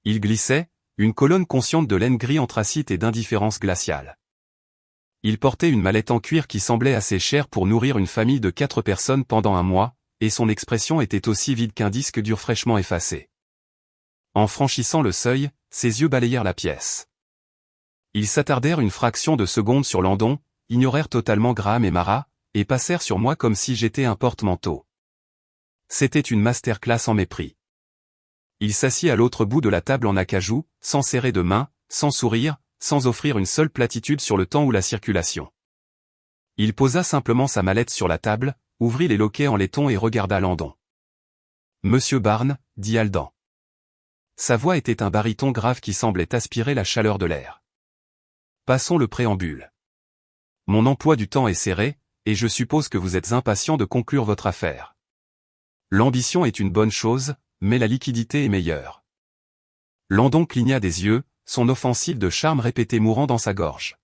Il glissait, une colonne consciente de laine gris anthracite et d'indifférence glaciale. Il portait une mallette en cuir qui semblait assez chère pour nourrir une famille de 4 personnes pendant un mois, et son expression était aussi vide qu'un disque dur fraîchement effacé. En franchissant le seuil, ses yeux balayèrent la pièce. Ils s'attardèrent une fraction de seconde sur Landon, ignorèrent totalement Graham et Mara, et passèrent sur moi comme si j'étais un porte-manteau. C'était une masterclass en mépris. Il s'assit à l'autre bout de la table en acajou, sans serrer de main, sans sourire, sans offrir une seule platitude sur le temps ou la circulation. Il posa simplement sa mallette sur la table, ouvrit les loquets en laiton et regarda Landon. « Monsieur Barnes, dit Aldan. » Sa voix était un baryton grave qui semblait aspirer la chaleur de l'air. Passons le préambule. Mon emploi du temps est serré, et je suppose que vous êtes impatient de conclure votre affaire. L'ambition est une bonne chose, mais la liquidité est meilleure. Landon cligna des yeux, son offensive de charme répété mourant dans sa gorge.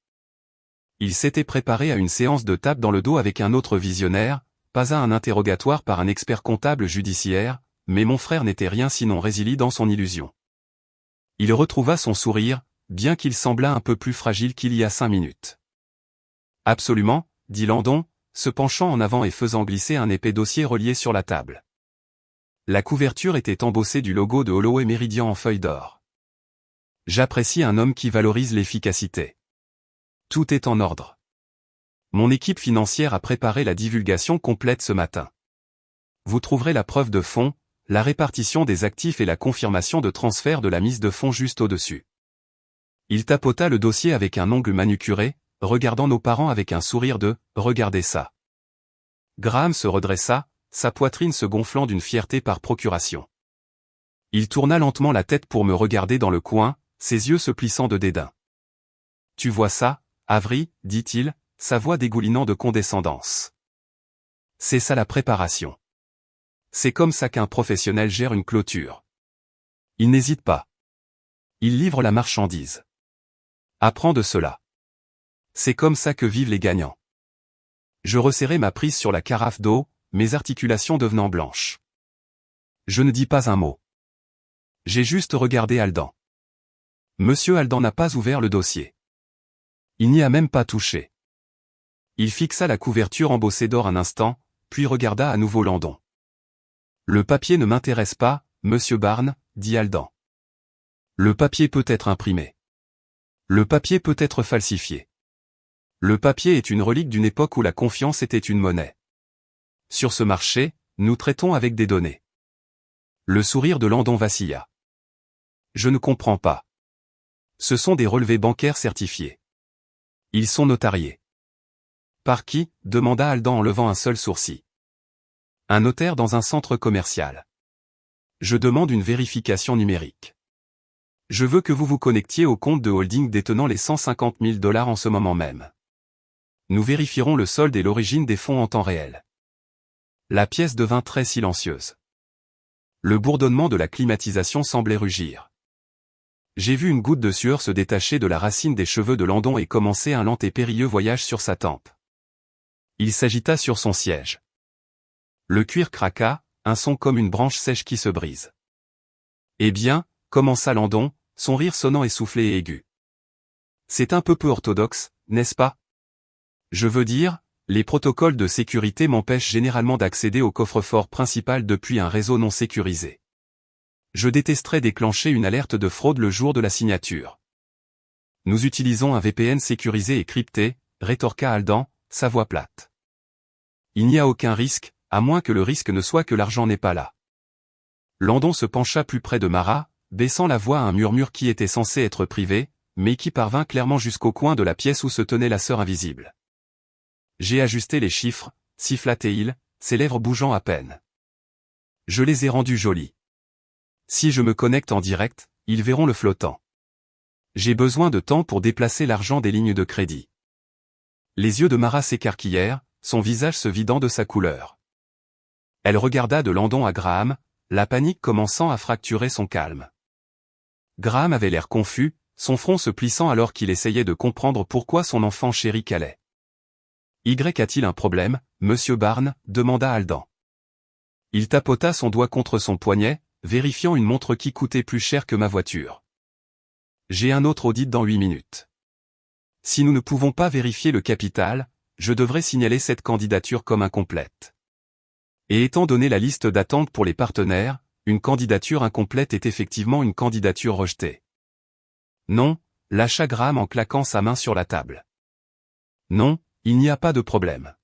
Il s'était préparé à une séance de tape dans le dos avec un autre visionnaire, pas à un interrogatoire par un expert comptable judiciaire, mais mon frère n'était rien sinon résili dans son illusion. Il retrouva son sourire, bien qu'il semblât un peu plus fragile qu'il y a 5 minutes. Absolument, dit Landon, se penchant en avant et faisant glisser un épais dossier relié sur la table. La couverture était embossée du logo de Holloway Meridian en feuille d'or. J'apprécie un homme qui valorise l'efficacité. Tout est en ordre. Mon équipe financière a préparé la divulgation complète ce matin. Vous trouverez la preuve de fonds, la répartition des actifs et la confirmation de transfert de la mise de fonds juste au-dessus. Il tapota le dossier avec un ongle manucuré, regardant nos parents avec un sourire de « Regardez ça ». Graham se redressa, sa poitrine se gonflant d'une fierté par procuration. Il tourna lentement la tête pour me regarder dans le coin, ses yeux se plissant de dédain. « Tu vois ça, Avery » dit-il, sa voix dégoulinant de condescendance. « C'est ça la préparation. C'est comme ça qu'un professionnel gère une clôture. Il n'hésite pas. Il livre la marchandise. Apprends de cela. C'est comme ça que vivent les gagnants. » Je resserrai ma prise sur la carafe d'eau, mes articulations devenant blanches. Je ne dis pas un mot. J'ai juste regardé Aldan. Monsieur Aldan n'a pas ouvert le dossier. Il n'y a même pas touché. Il fixa la couverture embossée d'or un instant, puis regarda à nouveau Landon. Le papier ne m'intéresse pas, monsieur Barnes, dit Aldan. Le papier peut être imprimé. Le papier peut être falsifié. Le papier est une relique d'une époque où la confiance était une monnaie. Sur ce marché, nous traitons avec des données. Le sourire de Landon vacilla. Je ne comprends pas. Ce sont des relevés bancaires certifiés. Ils sont notariés. Par qui? Demanda Aldan en levant un seul sourcil. Un notaire dans un centre commercial. Je demande une vérification numérique. Je veux que vous vous connectiez au compte de holding détenant les 150 000 $ en ce moment même. Nous vérifierons le solde et l'origine des fonds en temps réel. La pièce devint très silencieuse. Le bourdonnement de la climatisation semblait rugir. J'ai vu une goutte de sueur se détacher de la racine des cheveux de Landon et commencer un lent et périlleux voyage sur sa tempe. Il s'agita sur son siège. Le cuir craqua, un son comme une branche sèche qui se brise. Eh bien, commença Landon, son rire sonnant essoufflé et aigu. C'est un peu orthodoxe, n'est-ce pas? Je veux dire, les protocoles de sécurité m'empêchent généralement d'accéder au coffre-fort principal depuis un réseau non sécurisé. Je détesterais déclencher une alerte de fraude le jour de la signature. Nous utilisons un VPN sécurisé et crypté, rétorqua Aldan, sa voix plate. Il n'y a aucun risque, à moins que le risque ne soit que l'argent n'est pas là. Landon se pencha plus près de Mara, baissant la voix à un murmure qui était censé être privé, mais qui parvint clairement jusqu'au coin de la pièce où se tenait la sœur invisible. J'ai ajusté les chiffres, siffla-t-il, ses lèvres bougeant à peine. Je les ai rendus jolis. Si je me connecte en direct, ils verront le flottant. J'ai besoin de temps pour déplacer l'argent des lignes de crédit. Les yeux de Mara s'écarquillèrent, son visage se vidant de sa couleur. Elle regarda de Landon à Graham, la panique commençant à fracturer son calme. Graham avait l'air confus, son front se plissant alors qu'il essayait de comprendre pourquoi son enfant chéri calait. Y a-t-il un problème, monsieur Barnes? Demanda Aldan. Il tapota son doigt contre son poignet, vérifiant une montre qui coûtait plus cher que ma voiture. J'ai un autre audit dans 8 minutes. Si nous ne pouvons pas vérifier le capital, je devrais signaler cette candidature comme incomplète. Et étant donné la liste d'attente pour les partenaires, une candidature incomplète est effectivement une candidature rejetée. Non, lâcha Graham en claquant sa main sur la table. Non, il n'y a pas de problème.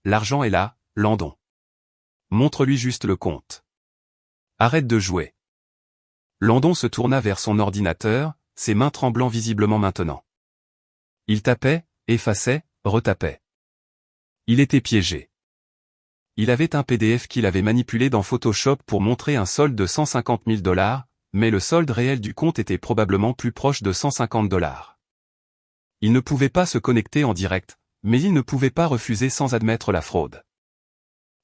L'argent est là, Landon. Montre-lui juste le compte. Arrête de jouer. Landon se tourna vers son ordinateur, ses mains tremblant visiblement maintenant. Il tapait, effaçait, retapait. Il était piégé. Il avait un PDF qu'il avait manipulé dans Photoshop pour montrer un solde de 150 000 $, mais le solde réel du compte était probablement plus proche de 150 $. Il ne pouvait pas se connecter en direct, mais il ne pouvait pas refuser sans admettre la fraude.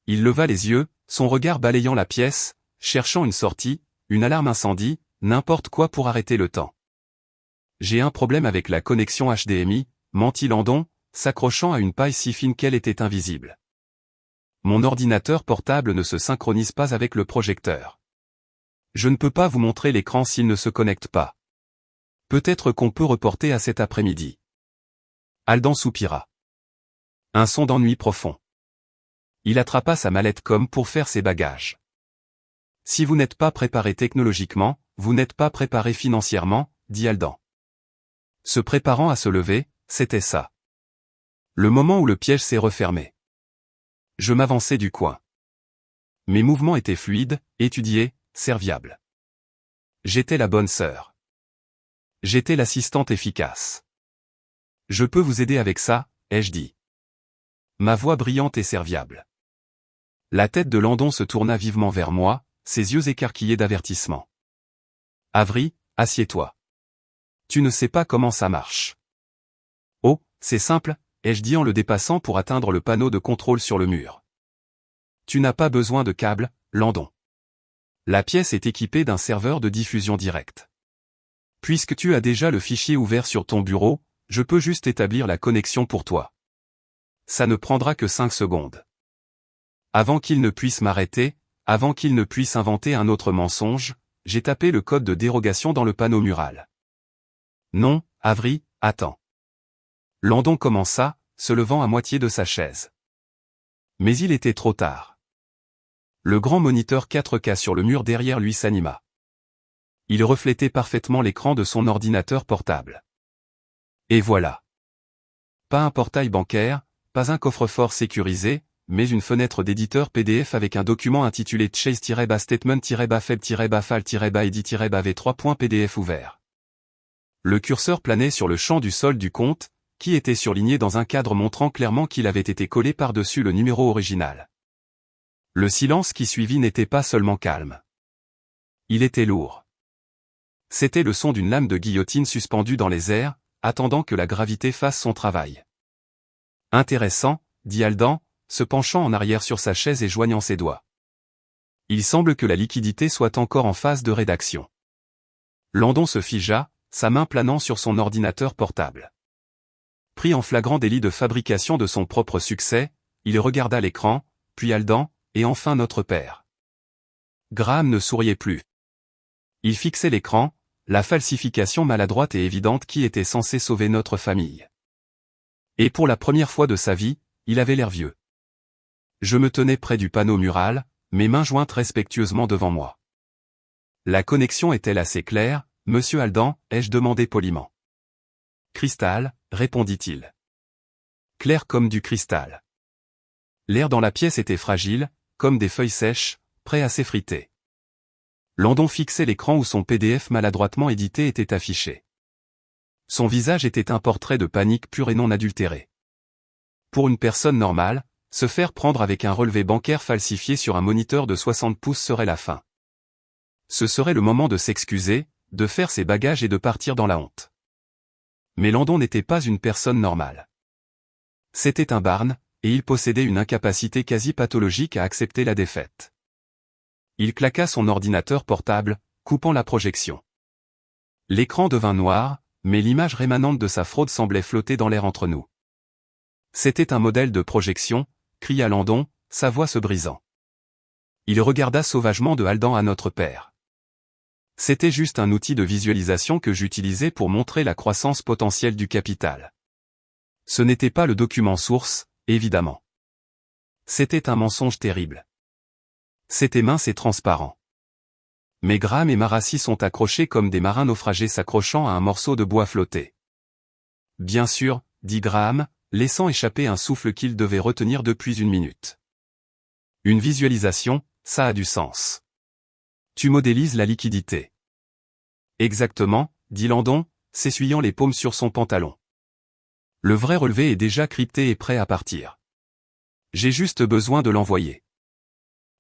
Il leva les yeux, son regard balayant la pièce, cherchant une sortie, une alarme incendie, n'importe quoi pour arrêter le temps. J'ai un problème avec la connexion HDMI, mentit Landon, s'accrochant à une paille si fine qu'elle était invisible. Mon ordinateur portable ne se synchronise pas avec le projecteur. Je ne peux pas vous montrer l'écran s'il ne se connecte pas. Peut-être qu'on peut reporter à cet après-midi. Aldan soupira. Un son d'ennui profond. Il attrapa sa mallette comme pour faire ses bagages. Si vous n'êtes pas préparé technologiquement, vous n'êtes pas préparé financièrement, dit Aldan. Se préparant à se lever, c'était ça. Le moment où le piège s'est refermé. Je m'avançai du coin. Mes mouvements étaient fluides, étudiés, serviables. J'étais la bonne sœur. J'étais l'assistante efficace. Je peux vous aider avec ça, ai-je dit. Ma voix brillante et serviable. La tête de Landon se tourna vivement vers moi, ses yeux écarquillés d'avertissement. Avery, assieds-toi. Tu ne sais pas comment ça marche. Oh, c'est simple, ai-je dit en le dépassant pour atteindre le panneau de contrôle sur le mur. Tu n'as pas besoin de câble, Landon. La pièce est équipée d'un serveur de diffusion directe. Puisque tu as déjà le fichier ouvert sur ton bureau, je peux juste établir la connexion pour toi. Ça ne prendra que 5 secondes. Avant qu'il ne puisse m'arrêter, avant qu'il ne puisse inventer un autre mensonge, j'ai tapé le code de dérogation dans le panneau mural. Non, Avery, attends. Landon commença, se levant à moitié de sa chaise. Mais il était trop tard. Le grand moniteur 4K sur le mur derrière lui s'anima. Il reflétait parfaitement l'écran de son ordinateur portable. Et voilà. Pas un portail bancaire, pas un coffre-fort sécurisé, mais une fenêtre d'éditeur PDF avec un document intitulé chase-statement-fab-file-ed-v3.pdf ouvert. Le curseur planait sur le champ du sol du compte, qui était surligné dans un cadre montrant clairement qu'il avait été collé par-dessus le numéro original. Le silence qui suivit n'était pas seulement calme. Il était lourd. C'était le son d'une lame de guillotine suspendue dans les airs, attendant que la gravité fasse son travail. Intéressant, dit Aldan, se penchant en arrière sur sa chaise et joignant ses doigts. Il semble que la liquidité soit encore en phase de rédaction. Landon se figea, sa main planant sur son ordinateur portable. Pris en flagrant délit de fabrication de son propre succès, il regarda l'écran, puis Aldan, et enfin notre père. Graham ne souriait plus. Il fixait l'écran, la falsification maladroite et évidente qui était censée sauver notre famille. Et pour la première fois de sa vie, il avait l'air vieux. Je me tenais près du panneau mural, mes mains jointes respectueusement devant moi. La connexion est-elle assez claire, monsieur Aldan, ai-je demandé poliment. Cristal, répondit-il. Clair comme du cristal. L'air dans la pièce était fragile, comme des feuilles sèches, prêt à s'effriter. Landon fixait l'écran où son PDF maladroitement édité était affiché. Son visage était un portrait de panique pure et non adultéré. Pour une personne normale, se faire prendre avec un relevé bancaire falsifié sur un moniteur de 60 pouces serait la fin. Ce serait le moment de s'excuser, de faire ses bagages et de partir dans la honte. Mais Landon n'était pas une personne normale. C'était un Barn, et il possédait une incapacité quasi pathologique à accepter la défaite. Il claqua son ordinateur portable, coupant la projection. L'écran devint noir, mais l'image rémanente de sa fraude semblait flotter dans l'air entre nous. C'était un modèle de projection, cria Landon, sa voix se brisant. Il regarda sauvagement de Aldan à notre père. C'était juste un outil de visualisation que j'utilisais pour montrer la croissance potentielle du capital. Ce n'était pas le document source, évidemment. C'était un mensonge terrible. C'était mince et transparent. Mais Graham et Marassi sont accrochés comme des marins naufragés s'accrochant à un morceau de bois flotté. Bien sûr, dit Graham, laissant échapper un souffle qu'il devait retenir depuis une minute. Une visualisation, ça a du sens. Tu modélises la liquidité. Exactement, dit Landon, s'essuyant les paumes sur son pantalon. Le vrai relevé est déjà crypté et prêt à partir. J'ai juste besoin de l'envoyer.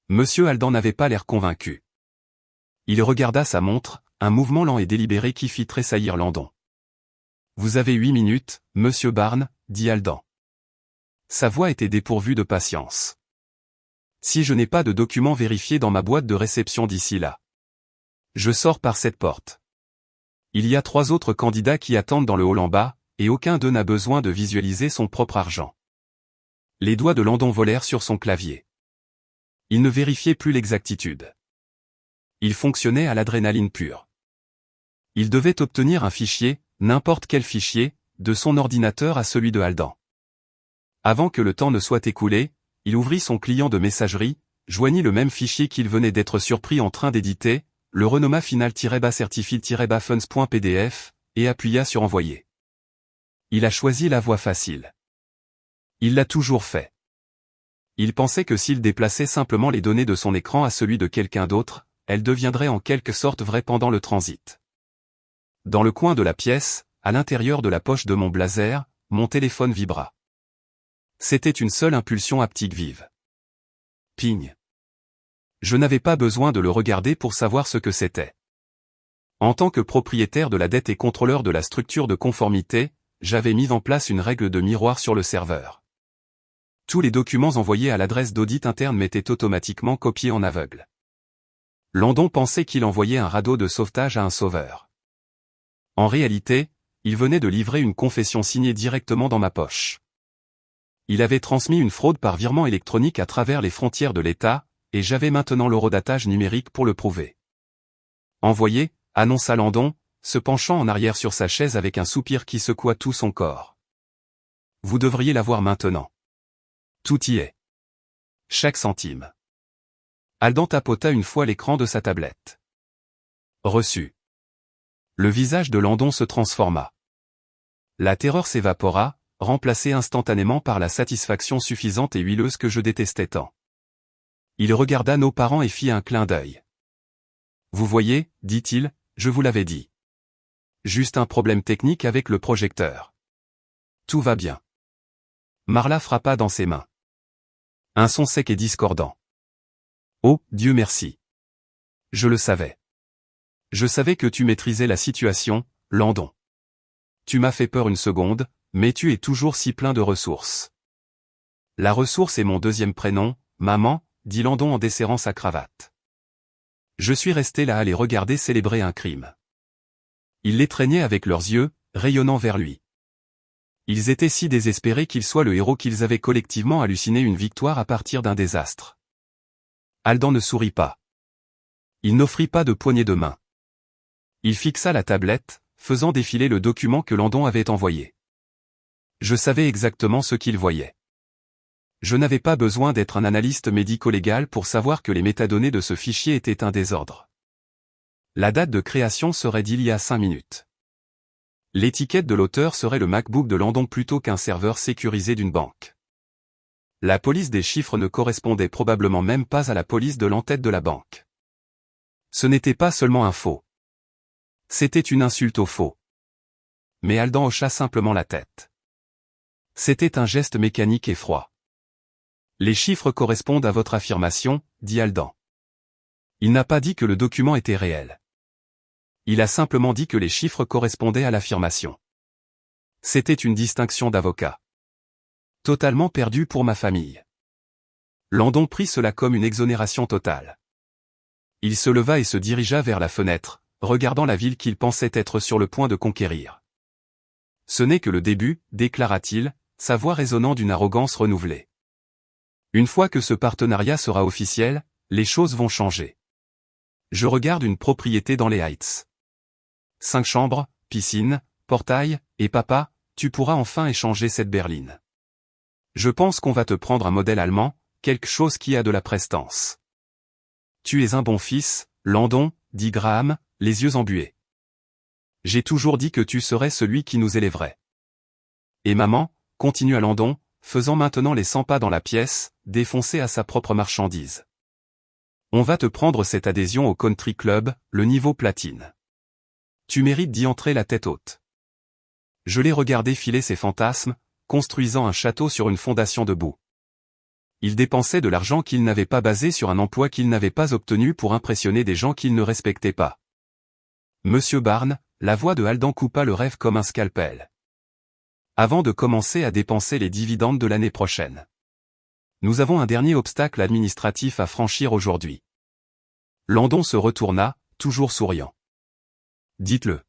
Monsieur Aldan n'avait pas l'air convaincu. Il regarda sa montre, un mouvement lent et délibéré qui fit tressaillir Landon. Vous avez 8 minutes, monsieur Barn, dit Aldan. Sa voix était dépourvue de patience. Si je n'ai pas de documents vérifiés dans ma boîte de réception d'ici là. Je sors par cette porte. Il y a 3 autres candidats qui attendent dans le hall en bas, et aucun d'eux n'a besoin de visualiser son propre argent. Les doigts de Landon volèrent sur son clavier. Il ne vérifiait plus l'exactitude. Il fonctionnait à l'adrénaline pure. Il devait obtenir un fichier, n'importe quel fichier, de son ordinateur à celui de Aldan. Avant que le temps ne soit écoulé, il ouvrit son client de messagerie, joignit le même fichier qu'il venait d'être surpris en train d'éditer, le renomma final-certified-funds.pdf, et appuya sur envoyer. Il a choisi la voie facile. Il l'a toujours fait. Il pensait que s'il déplaçait simplement les données de son écran à celui de quelqu'un d'autre, elles deviendraient en quelque sorte vraies pendant le transit. Dans le coin de la pièce, à l'intérieur de la poche de mon blazer, mon téléphone vibra. C'était une seule impulsion haptique vive. Ping. Je n'avais pas besoin de le regarder pour savoir ce que c'était. En tant que propriétaire de la dette et contrôleur de la structure de conformité, j'avais mis en place une règle de miroir sur le serveur. Tous les documents envoyés à l'adresse d'audit interne m'étaient automatiquement copiés en aveugle. Landon pensait qu'il envoyait un radeau de sauvetage à un sauveur. En réalité, il venait de livrer une confession signée directement dans ma poche. Il avait transmis une fraude par virement électronique à travers les frontières de l'État, et j'avais maintenant l'horodatage numérique pour le prouver. Envoyé, annonça Landon, se penchant en arrière sur sa chaise avec un soupir qui secoua tout son corps. Vous devriez l'avoir maintenant. Tout y est. Chaque centime. Aldan tapota une fois l'écran de sa tablette. Reçu. Le visage de Landon se transforma. La terreur s'évapora, remplacée instantanément par la satisfaction suffisante et huileuse que je détestais tant. Il regarda nos parents et fit un clin d'œil. Vous voyez, dit-il, je vous l'avais dit. Juste un problème technique avec le projecteur. Tout va bien. Marla frappa dans ses mains. Un son sec et discordant. Oh, Dieu merci. Je le savais. Je savais que tu maîtrisais la situation, Landon. Tu m'as fait peur une seconde, mais tu es toujours si plein de ressources. La ressource est mon deuxième prénom, maman, dit Landon en desserrant sa cravate. Je suis resté là à les regarder célébrer un crime. Ils l'étreignaient avec leurs yeux, rayonnant vers lui. Ils étaient si désespérés qu'ils soient le héros qu'ils avaient collectivement halluciné une victoire à partir d'un désastre. Aldan ne sourit pas. Il n'offrit pas de poignée de main. Il fixa la tablette, faisant défiler le document que Landon avait envoyé. Je savais exactement ce qu'il voyait. Je n'avais pas besoin d'être un analyste médico-légal pour savoir que les métadonnées de ce fichier étaient un désordre. La date de création serait d'il y a 5 minutes. L'étiquette de l'auteur serait le MacBook de Landon plutôt qu'un serveur sécurisé d'une banque. La police des chiffres ne correspondait probablement même pas à la police de l'entête de la banque. Ce n'était pas seulement un faux. C'était une insulte au faux. Mais Aldan hocha simplement la tête. C'était un geste mécanique et froid. Les chiffres correspondent à votre affirmation, dit Aldan. Il n'a pas dit que le document était réel. Il a simplement dit que les chiffres correspondaient à l'affirmation. C'était une distinction d'avocat. Totalement perdu pour ma famille. Landon prit cela comme une exonération totale. Il se leva et se dirigea vers la fenêtre, regardant la ville qu'il pensait être sur le point de conquérir. Ce n'est que le début, déclara-t-il, sa voix résonnant d'une arrogance renouvelée. Une fois que ce partenariat sera officiel, les choses vont changer. Je regarde une propriété dans les Heights. 5 chambres, piscine, portail, et papa, tu pourras enfin échanger cette berline. Je pense qu'on va te prendre un modèle allemand, quelque chose qui a de la prestance. Tu es un bon fils, Landon, dit Graham, les yeux embués. J'ai toujours dit que tu serais celui qui nous élèverait. Et maman, continua Landon, faisant maintenant les 100 pas dans la pièce, défoncé à sa propre marchandise. On va te prendre cette adhésion au country club, le niveau platine. Tu mérites d'y entrer la tête haute. Je l'ai regardé filer ses fantasmes, construisant un château sur une fondation de boue. Il dépensait de l'argent qu'il n'avait pas basé sur un emploi qu'il n'avait pas obtenu pour impressionner des gens qu'il ne respectait pas. Monsieur Barnes, la voix de Aldan coupa le rêve comme un scalpel. Avant de commencer à dépenser les dividendes de l'année prochaine. Nous avons un dernier obstacle administratif à franchir aujourd'hui. Landon se retourna, toujours souriant. Dites-le.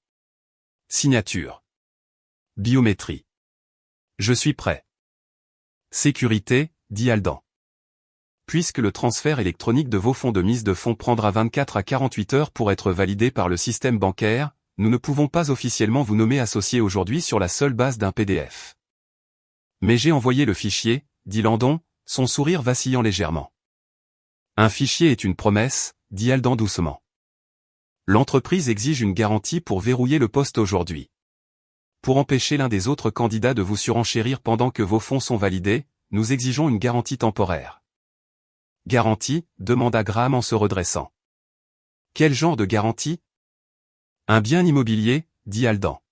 Signature. Biométrie. Je suis prêt. Sécurité, dit Aldan. Puisque le transfert électronique de vos fonds de mise de fonds prendra 24 à 48 heures pour être validé par le système bancaire, nous ne pouvons pas officiellement vous nommer associé aujourd'hui sur la seule base d'un PDF. Mais j'ai envoyé le fichier, dit Landon, son sourire vacillant légèrement. Un fichier est une promesse, dit Aldan doucement. L'entreprise exige une garantie pour verrouiller le poste aujourd'hui. Pour empêcher l'un des autres candidats de vous surenchérir pendant que vos fonds sont validés, nous exigeons une garantie temporaire. Garantie, demanda Graham en se redressant. Quel genre de garantie? Un bien immobilier, dit Aldan.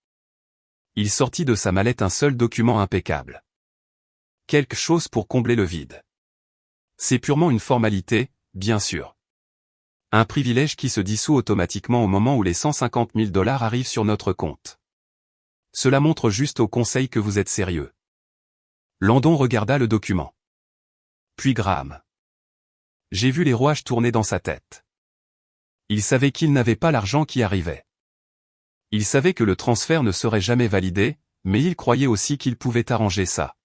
Il sortit de sa mallette un seul document impeccable. Quelque chose pour combler le vide. C'est purement une formalité, bien sûr. Un privilège qui se dissout automatiquement au moment où les 150 000 $ arrivent sur notre compte. Cela montre juste au conseil que vous êtes sérieux. Landon regarda le document. Puis Graham. J'ai vu les rouages tourner dans sa tête. Il savait qu'il n'avait pas l'argent qui arrivait. Il savait que le transfert ne serait jamais validé, mais il croyait aussi qu'il pouvait arranger ça.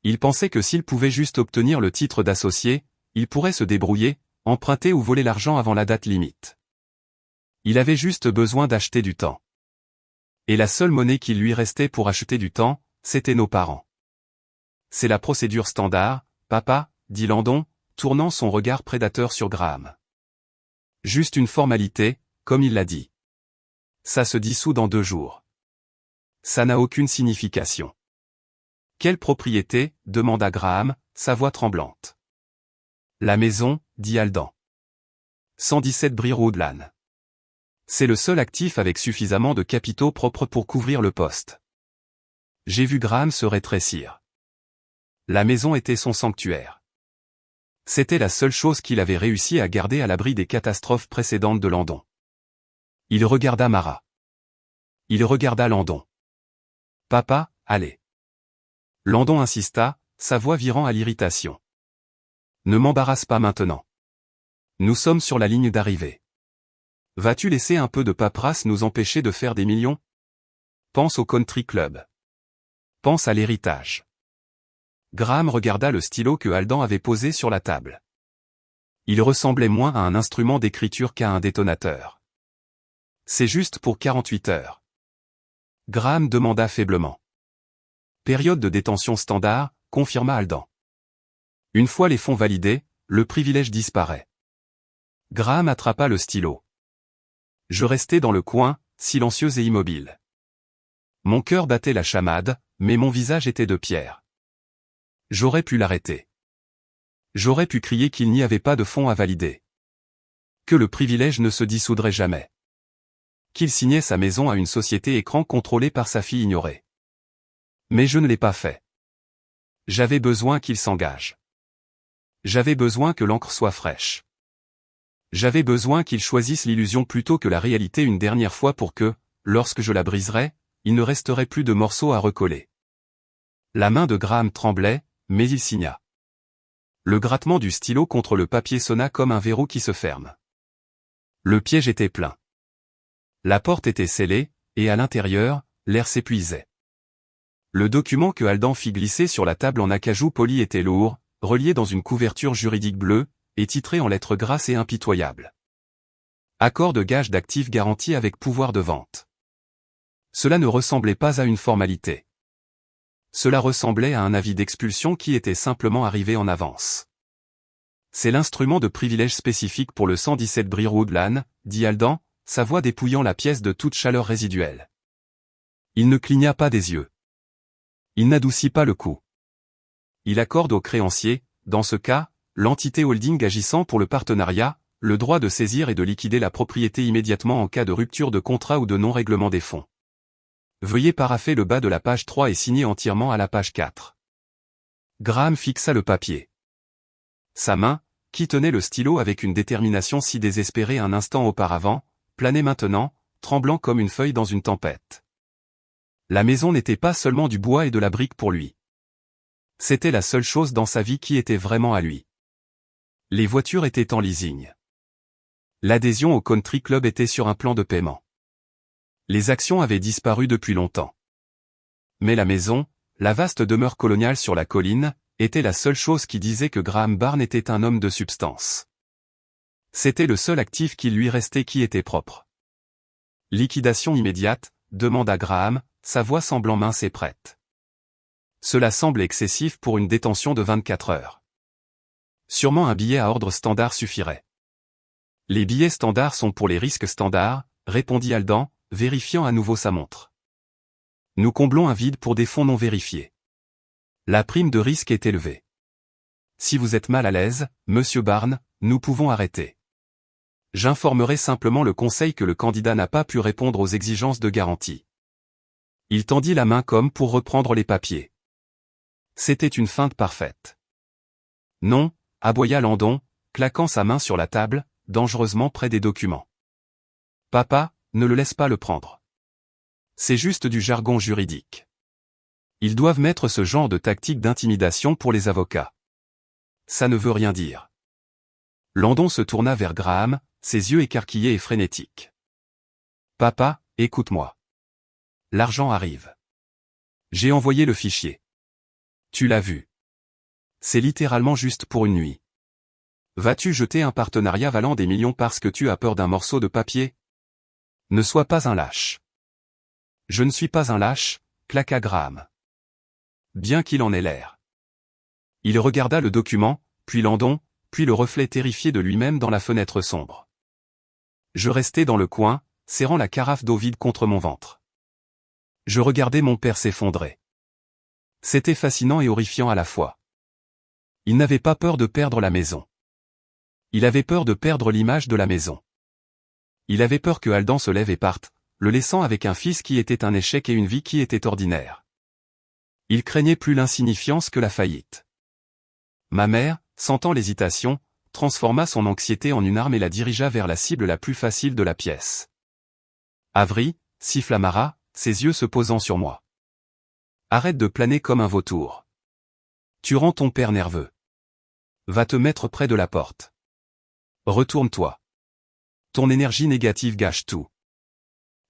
Il pensait que s'il pouvait juste obtenir le titre d'associé, il pourrait se débrouiller, emprunter ou voler l'argent avant la date limite. Il avait juste besoin d'acheter du temps. Et la seule monnaie qui lui restait pour acheter du temps, c'était nos parents. C'est la procédure standard, papa, dit Landon, tournant son regard prédateur sur Graham. Juste une formalité, comme il l'a dit. Ça se dissout dans 2 jours. Ça n'a aucune signification. Quelle propriété, demanda Graham, sa voix tremblante. La maison, dit Aldan. 117 Brie Woodland. C'est le seul actif avec suffisamment de capitaux propres pour couvrir le poste. J'ai vu Graham se rétrécir. La maison était son sanctuaire. C'était la seule chose qu'il avait réussi à garder à l'abri des catastrophes précédentes de Landon. Il regarda Mara. Il regarda Landon. Papa, allez. Landon insista, sa voix virant à l'irritation. Ne m'embarrasse pas maintenant. Nous sommes sur la ligne d'arrivée. Vas-tu laisser un peu de paperasse nous empêcher de faire des millions? Pense au country club. Pense à l'héritage. Graham regarda le stylo que Aldan avait posé sur la table. Il ressemblait moins à un instrument d'écriture qu'à un détonateur. C'est juste pour 48 heures. Graham demanda faiblement. Période de détention standard, confirma Aldan. Une fois les fonds validés, le privilège disparaît. Graham attrapa le stylo. Je restais dans le coin, silencieux et immobile. Mon cœur battait la chamade, mais mon visage était de pierre. J'aurais pu l'arrêter. J'aurais pu crier qu'il n'y avait pas de fonds à valider. Que le privilège ne se dissoudrait jamais. Qu'il signait sa maison à une société écran contrôlée par sa fille ignorée. Mais je ne l'ai pas fait. J'avais besoin qu'il s'engage. J'avais besoin que l'encre soit fraîche. J'avais besoin qu'il choisisse l'illusion plutôt que la réalité une dernière fois pour que, lorsque je la briserais, il ne resterait plus de morceaux à recoller. La main de Graham tremblait, mais il signa. Le grattement du stylo contre le papier sonna comme un verrou qui se ferme. Le piège était plein. La porte était scellée, et à l'intérieur, l'air s'épuisait. Le document que Aldan fit glisser sur la table en acajou poli était lourd, relié dans une couverture juridique bleue, et titré en lettres grasses et impitoyables. Accord de gage d'actifs garantis avec pouvoir de vente. Cela ne ressemblait pas à une formalité. Cela ressemblait à un avis d'expulsion qui était simplement arrivé en avance. C'est l'instrument de privilège spécifique pour le 117 Brie Woodland, dit Aldan, sa voix dépouillant la pièce de toute chaleur résiduelle. Il ne cligna pas des yeux. Il n'adoucit pas le coup. Il accorde au créancier, dans ce cas, l'entité holding agissant pour le partenariat, le droit de saisir et de liquider la propriété immédiatement en cas de rupture de contrat ou de non-règlement des fonds. Veuillez parapher le bas de la page 3 et signer entièrement à la page 4. Graham fixa le papier. Sa main, qui tenait le stylo avec une détermination si désespérée un instant auparavant, planait maintenant, tremblant comme une feuille dans une tempête. La maison n'était pas seulement du bois et de la brique pour lui. C'était la seule chose dans sa vie qui était vraiment à lui. Les voitures étaient en leasing. L'adhésion au country club était sur un plan de paiement. Les actions avaient disparu depuis longtemps. Mais la maison, la vaste demeure coloniale sur la colline, était la seule chose qui disait que Graham Barnes était un homme de substance. C'était le seul actif qui lui restait qui était propre. Liquidation immédiate, demanda Graham, sa voix semblant mince et prête. Cela semble excessif pour une détention de 24 heures. Sûrement un billet à ordre standard suffirait. Les billets standards sont pour les risques standards, répondit Aldan, vérifiant à nouveau sa montre. Nous comblons un vide pour des fonds non vérifiés. La prime de risque est élevée. Si vous êtes mal à l'aise, monsieur Barnes, nous pouvons arrêter. J'informerai simplement le conseil que le candidat n'a pas pu répondre aux exigences de garantie. Il tendit la main comme pour reprendre les papiers. C'était une feinte parfaite. Non, aboya Landon, claquant sa main sur la table, dangereusement près des documents. Papa, ne le laisse pas le prendre. C'est juste du jargon juridique. Ils doivent mettre ce genre de tactique d'intimidation pour les avocats. Ça ne veut rien dire. Landon se tourna vers Graham, ses yeux écarquillés et frénétiques. Papa, écoute-moi. L'argent arrive. J'ai envoyé le fichier. Tu l'as vu. C'est littéralement juste pour une nuit. Vas-tu jeter un partenariat valant des millions parce que tu as peur d'un morceau de papier? Ne sois pas un lâche. Je ne suis pas un lâche, claqua Graham. Bien qu'il en ait l'air. Il regarda le document, puis Landon, puis le reflet terrifié de lui-même dans la fenêtre sombre. Je restais dans le coin, serrant la carafe d'eau vide contre mon ventre. Je regardais mon père s'effondrer. C'était fascinant et horrifiant à la fois. Il n'avait pas peur de perdre la maison. Il avait peur de perdre l'image de la maison. Il avait peur que Aldan se lève et parte, le laissant avec un fils qui était un échec et une vie qui était ordinaire. Il craignait plus l'insignifiance que la faillite. Ma mère, sentant l'hésitation, transforma son anxiété en une arme et la dirigea vers la cible la plus facile de la pièce. Avery, siffla Mara, ses yeux se posant sur moi. Arrête de planer comme un vautour. Tu rends ton père nerveux. Va te mettre près de la porte. Retourne-toi. Ton énergie négative gâche tout.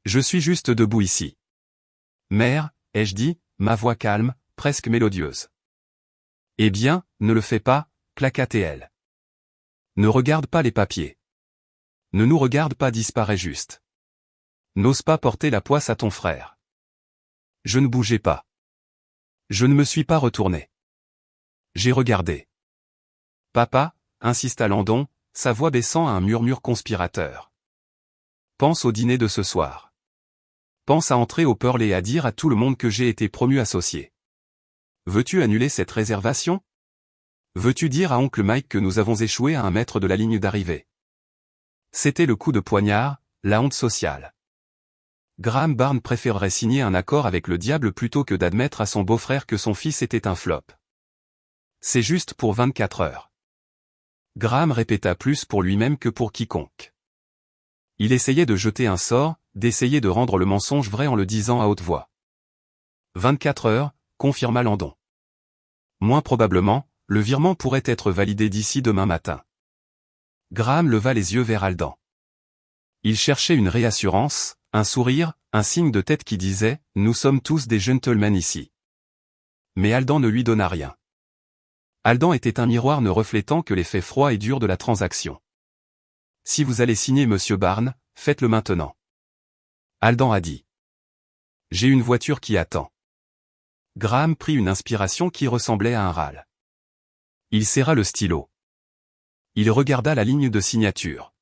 Je suis juste debout ici. Mère, ai-je dit, ma voix calme, presque mélodieuse. Eh bien, ne le fais pas, claqua-t-elle. Ne regarde pas les papiers. Ne nous regarde pas, disparaît juste. N'ose pas porter la poisse à ton frère. Je ne bougeais pas. Je ne me suis pas retourné. J'ai regardé. Papa, insista Landon, sa voix baissant à un murmure conspirateur. Pense au dîner de ce soir. Pense à entrer au Pearl et à dire à tout le monde que j'ai été promu associé. Veux-tu annuler cette réservation? Veux-tu dire à oncle Mike que nous avons échoué à 1 mètre de la ligne d'arrivée? C'était le coup de poignard, la honte sociale. Graham Barnes préférerait signer un accord avec le diable plutôt que d'admettre à son beau-frère que son fils était un flop. C'est juste pour 24 heures. Graham répéta plus pour lui-même que pour quiconque. Il essayait de jeter un sort, d'essayer de rendre le mensonge vrai en le disant à haute voix. 24 heures, confirma Landon. Moins probablement, le virement pourrait être validé d'ici demain matin. Graham leva les yeux vers Aldan. Il cherchait une réassurance, un sourire, un signe de tête qui disait « Nous sommes tous des gentlemen ici ». Mais Aldan ne lui donna rien. Aldan était un miroir ne reflétant que l'effet froid et dur de la transaction. Si vous allez signer Monsieur Barnes, faites-le maintenant. Aldan a dit. J'ai une voiture qui attend. Graham prit une inspiration qui ressemblait à un râle. Il serra le stylo. Il regarda la ligne de signature.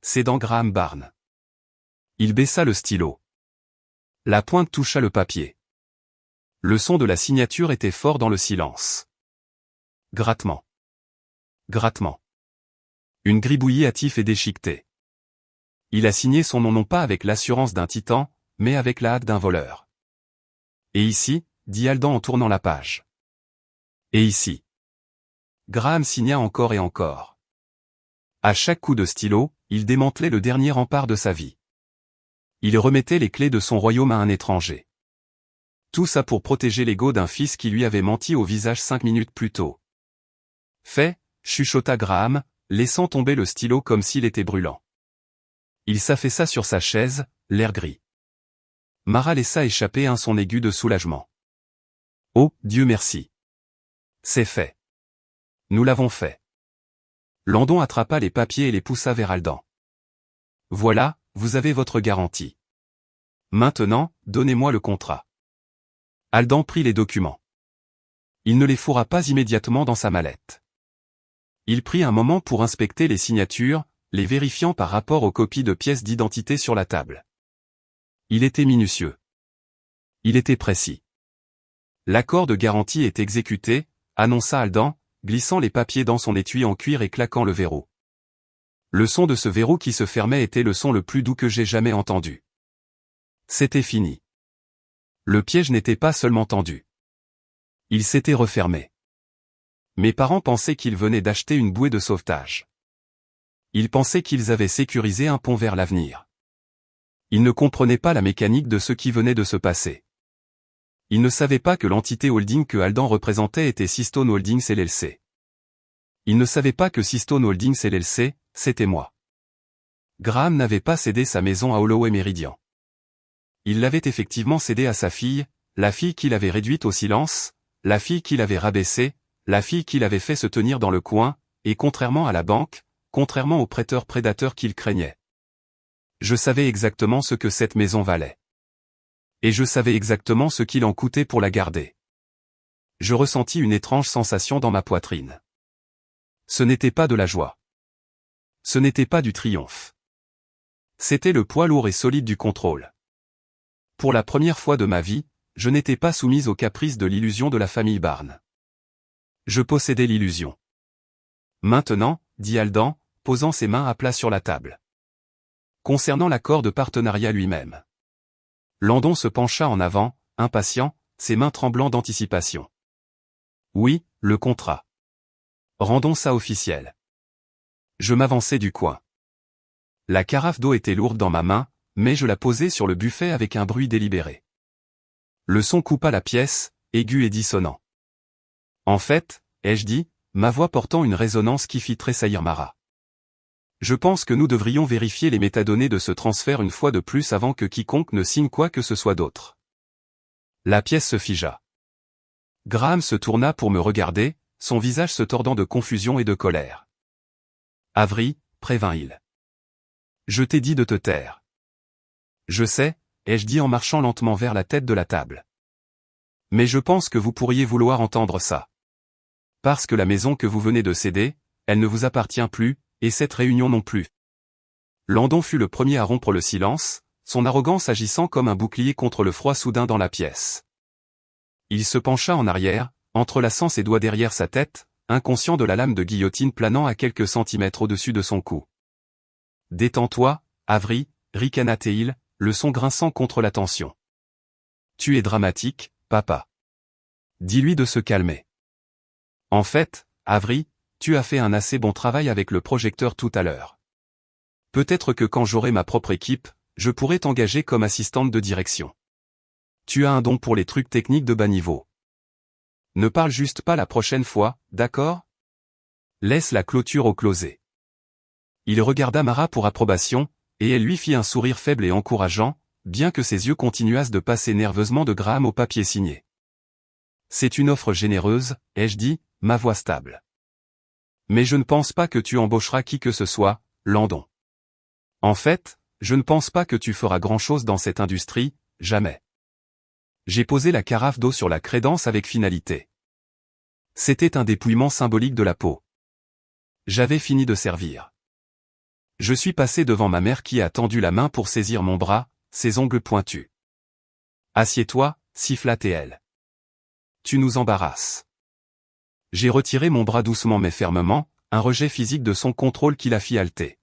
C'est dans Graham Barnes. Il baissa le stylo. La pointe toucha le papier. Le son de la signature était fort dans le silence. Grattement. Grattement. Une gribouillis hâtif et déchiquetée. Il a signé son nom non pas avec l'assurance d'un titan, mais avec la hâte d'un voleur. Et ici, dit Aldan en tournant la page. Et ici. Graham signa encore et encore. À chaque coup de stylo, il démantelait le dernier rempart de sa vie. Il remettait les clés de son royaume à un étranger. Tout ça pour protéger l'ego d'un fils qui lui avait menti au visage 5 minutes plus tôt. Fait, chuchota Graham, laissant tomber le stylo comme s'il était brûlant. Il s'affaissa sur sa chaise, l'air gris. Mara laissa échapper un son aigu de soulagement. Oh, Dieu merci. C'est fait. Nous l'avons fait. Landon attrapa les papiers et les poussa vers Aldan. Voilà, vous avez votre garantie. Maintenant, donnez-moi le contrat. Aldan prit les documents. Il ne les fourra pas immédiatement dans sa mallette. Il prit un moment pour inspecter les signatures, les vérifiant par rapport aux copies de pièces d'identité sur la table. Il était minutieux. Il était précis. L'accord de garantie est exécuté, annonça Aldan, glissant les papiers dans son étui en cuir et claquant le verrou. Le son de ce verrou qui se fermait était le son le plus doux que j'ai jamais entendu. C'était fini. Le piège n'était pas seulement tendu. Il s'était refermé. Mes parents pensaient qu'ils venaient d'acheter une bouée de sauvetage. Ils pensaient qu'ils avaient sécurisé un pont vers l'avenir. Ils ne comprenaient pas la mécanique de ce qui venait de se passer. Ils ne savaient pas que l'entité holding que Aldan représentait était Seastone Holdings LLC. Ils ne savaient pas que Seastone Holdings LLC, c'était moi. Graham n'avait pas cédé sa maison à Holloway Meridian. Il l'avait effectivement cédée à sa fille, la fille qu'il avait réduite au silence, la fille qu'il avait rabaissée, la fille qu'il avait fait se tenir dans le coin, et contrairement à la banque, contrairement aux prêteurs prédateurs qu'il craignait. Je savais exactement ce que cette maison valait. Et je savais exactement ce qu'il en coûtait pour la garder. Je ressentis une étrange sensation dans ma poitrine. Ce n'était pas de la joie. Ce n'était pas du triomphe. C'était le poids lourd et solide du contrôle. Pour la première fois de ma vie, je n'étais pas soumise aux caprices de l'illusion de la famille Barnes. Je possédais l'illusion. Maintenant, dit Aldan, posant ses mains à plat sur la table. Concernant l'accord de partenariat lui-même. Landon se pencha en avant, impatient, ses mains tremblant d'anticipation. Oui, le contrat. Rendons ça officiel. Je m'avançai du coin. La carafe d'eau était lourde dans ma main, mais je la posai sur le buffet avec un bruit délibéré. Le son coupa la pièce, aigu et dissonant. En fait, ai-je dit, ma voix portant une résonance qui fit tressaillir Mara. Je pense que nous devrions vérifier les métadonnées de ce transfert une fois de plus avant que quiconque ne signe quoi que ce soit d'autre. La pièce se figea. Graham se tourna pour me regarder, son visage se tordant de confusion et de colère. Avery, prévint-il. Je t'ai dit de te taire. Je sais, ai-je dit en marchant lentement vers la tête de la table. Mais je pense que vous pourriez vouloir entendre ça. Parce que la maison que vous venez de céder, elle ne vous appartient plus, et cette réunion non plus. Landon fut le premier à rompre le silence, son arrogance agissant comme un bouclier contre le froid soudain dans la pièce. Il se pencha en arrière, entrelaçant ses doigts derrière sa tête, inconscient de la lame de guillotine planant à quelques centimètres au-dessus de son cou. « Détends-toi, Avery, ricana-t-il, le son grinçant contre la tension. Tu es dramatique, papa. Dis-lui de se calmer. En fait, Avery, tu as fait un assez bon travail avec le projecteur tout à l'heure. Peut-être que quand j'aurai ma propre équipe, je pourrai t'engager comme assistante de direction. Tu as un don pour les trucs techniques de bas niveau. Ne parle juste pas la prochaine fois, d'accord? Laisse la clôture au closet. Il regarda Mara pour approbation, et elle lui fit un sourire faible et encourageant, bien que ses yeux continuassent de passer nerveusement de Graham au papier signé. C'est une offre généreuse, ai-je dit, ma voix stable. Mais je ne pense pas que tu embaucheras qui que ce soit, Landon. En fait, je ne pense pas que tu feras grand-chose dans cette industrie, jamais. J'ai posé la carafe d'eau sur la crédence avec finalité. C'était un dépouillement symbolique de la peau. J'avais fini de servir. Je suis passé devant ma mère qui a tendu la main pour saisir mon bras, ses ongles pointus. Assieds-toi, siffla-t-elle. Tu nous embarrasses. J'ai retiré mon bras doucement mais fermement, un rejet physique de son contrôle qui la fit halter.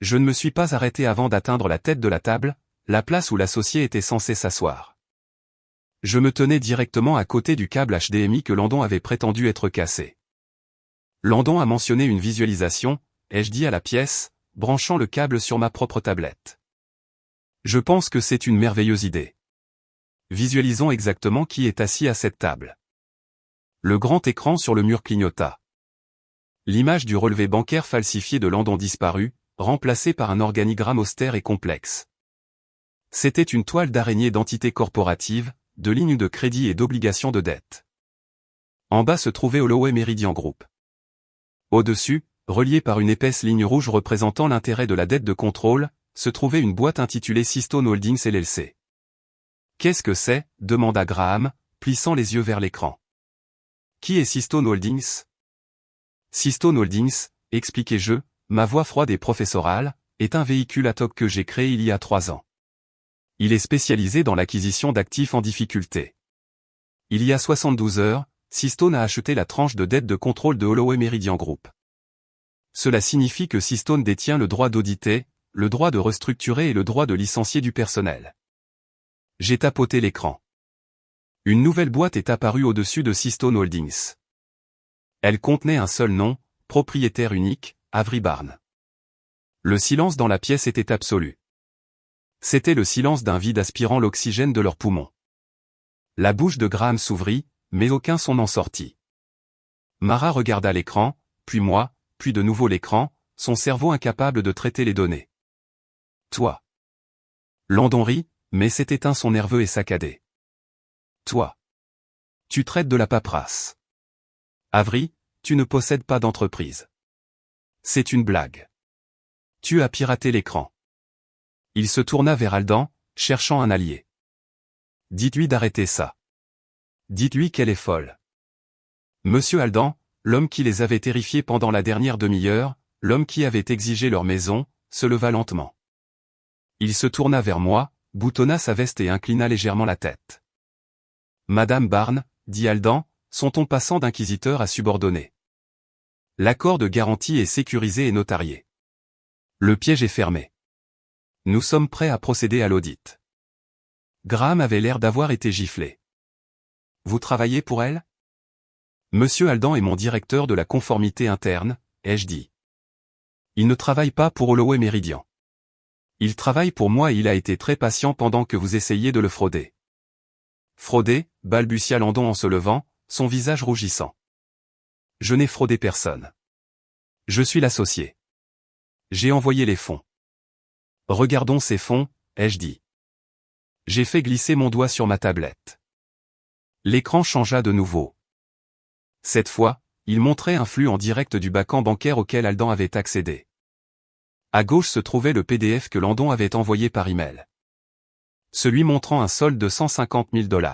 Je ne me suis pas arrêté avant d'atteindre la tête de la table, la place où l'associé était censé s'asseoir. Je me tenais directement à côté du câble HDMI que Landon avait prétendu être cassé. Landon a mentionné une visualisation, ai-je dit à la pièce, branchant le câble sur ma propre tablette. Je pense que c'est une merveilleuse idée. Visualisons exactement qui est assis à cette table. Le grand écran sur le mur clignota. L'image du relevé bancaire falsifié de Landon disparut, remplacé par un organigramme austère et complexe. C'était une toile d'araignée d'entités corporatives, de lignes de crédit et d'obligations de dette. En bas se trouvait Holloway Meridian Group. Au-dessus, relié par une épaisse ligne rouge représentant l'intérêt de la dette de contrôle, se trouvait une boîte intitulée Seastone Holdings LLC. « Qu'est-ce que c'est » demanda Graham, plissant les yeux vers l'écran. « Qui est Seastone Holdings » ? Seastone Holdings, expliquai-je, ma voix froide et professorale, est un véhicule ad hoc que j'ai créé il y a 3 ans. Il est spécialisé dans l'acquisition d'actifs en difficulté. Il y a 72 heures, Seastone a acheté la tranche de dette de contrôle de Holloway Meridian Group. Cela signifie que Seastone détient le droit d'auditer, le droit de restructurer et le droit de licencier du personnel. J'ai tapoté l'écran. Une nouvelle boîte est apparue au-dessus de Seastone Holdings. Elle contenait un seul nom, propriétaire unique, Avery Barnes. Le silence dans la pièce était absolu. C'était le silence d'un vide aspirant l'oxygène de leurs poumons. La bouche de Graham s'ouvrit, mais aucun son n'en sortit. Mara regarda l'écran, puis moi, puis de nouveau l'écran, son cerveau incapable de traiter les données. Toi. Landon rit, mais s'est éteint son nerveux et saccadé. Toi. Tu traites de la paperasse. Avery, tu ne possèdes pas d'entreprise. C'est une blague. Tu as piraté l'écran. Il se tourna vers Aldan, cherchant un allié. Dites-lui d'arrêter ça. Dites-lui qu'elle est folle. Monsieur Aldan, l'homme qui les avait terrifiés pendant la dernière demi-heure, l'homme qui avait exigé leur maison, se leva lentement. Il se tourna vers moi, boutonna sa veste et inclina légèrement la tête. Madame Barnes, dit Aldan, son ton passant d'inquisiteur à subordonné. L'accord de garantie est sécurisé et notarié. Le piège est fermé. Nous sommes prêts à procéder à l'audit. Graham avait l'air d'avoir été giflé. Vous travaillez pour elle? Monsieur Aldan est mon directeur de la conformité interne, ai-je dit. Il ne travaille pas pour Holloway Meridian. Il travaille pour moi et il a été très patient pendant que vous essayiez de le frauder. Frauder, balbutia Landon en se levant, son visage rougissant. Je n'ai fraudé personne. Je suis l'associé. J'ai envoyé les fonds. Regardons ces fonds, ai-je dit. J'ai fait glisser mon doigt sur ma tablette. L'écran changea de nouveau. Cette fois, il montrait un flux en direct du backend bancaire auquel Aldan avait accédé. À gauche se trouvait le PDF que Landon avait envoyé par email. Celui montrant un solde de 150 000 $.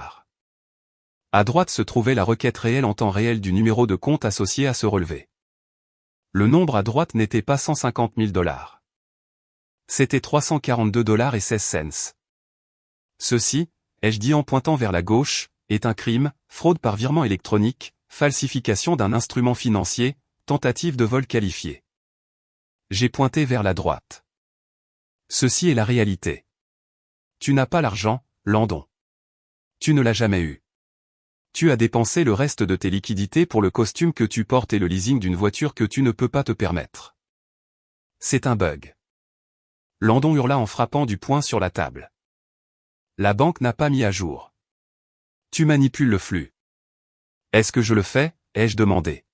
À droite se trouvait la requête réelle en temps réel du numéro de compte associé à ce relevé. Le nombre à droite n'était pas 150 000 $. C'était 342,16 $. Ceci, ai-je dit en pointant vers la gauche, est un crime, fraude par virement électronique, falsification d'un instrument financier, tentative de vol qualifié. J'ai pointé vers la droite. Ceci est la réalité. Tu n'as pas l'argent, Landon. Tu ne l'as jamais eu. Tu as dépensé le reste de tes liquidités pour le costume que tu portes et le leasing d'une voiture que tu ne peux pas te permettre. C'est un bug. Landon hurla en frappant du poing sur la table. La banque n'a pas mis à jour. Tu manipules le flux. Est-ce que je le fais, ai-je demandé.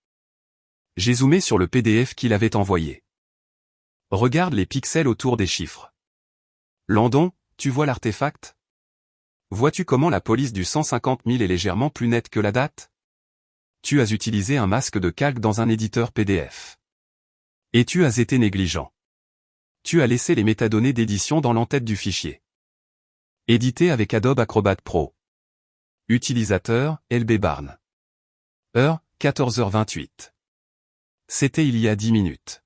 J'ai zoomé sur le PDF qu'il avait envoyé. Regarde les pixels autour des chiffres. Landon, tu vois l'artefact? Vois-tu comment la police du 150 000 est légèrement plus nette que la date? Tu as utilisé un masque de calque dans un éditeur PDF. Et tu as été négligent. Tu as laissé les métadonnées d'édition dans l'entête du fichier. Édité avec Adobe Acrobat Pro. Utilisateur, LB Barnes. Heure, 14h28. C'était il y a 10 minutes.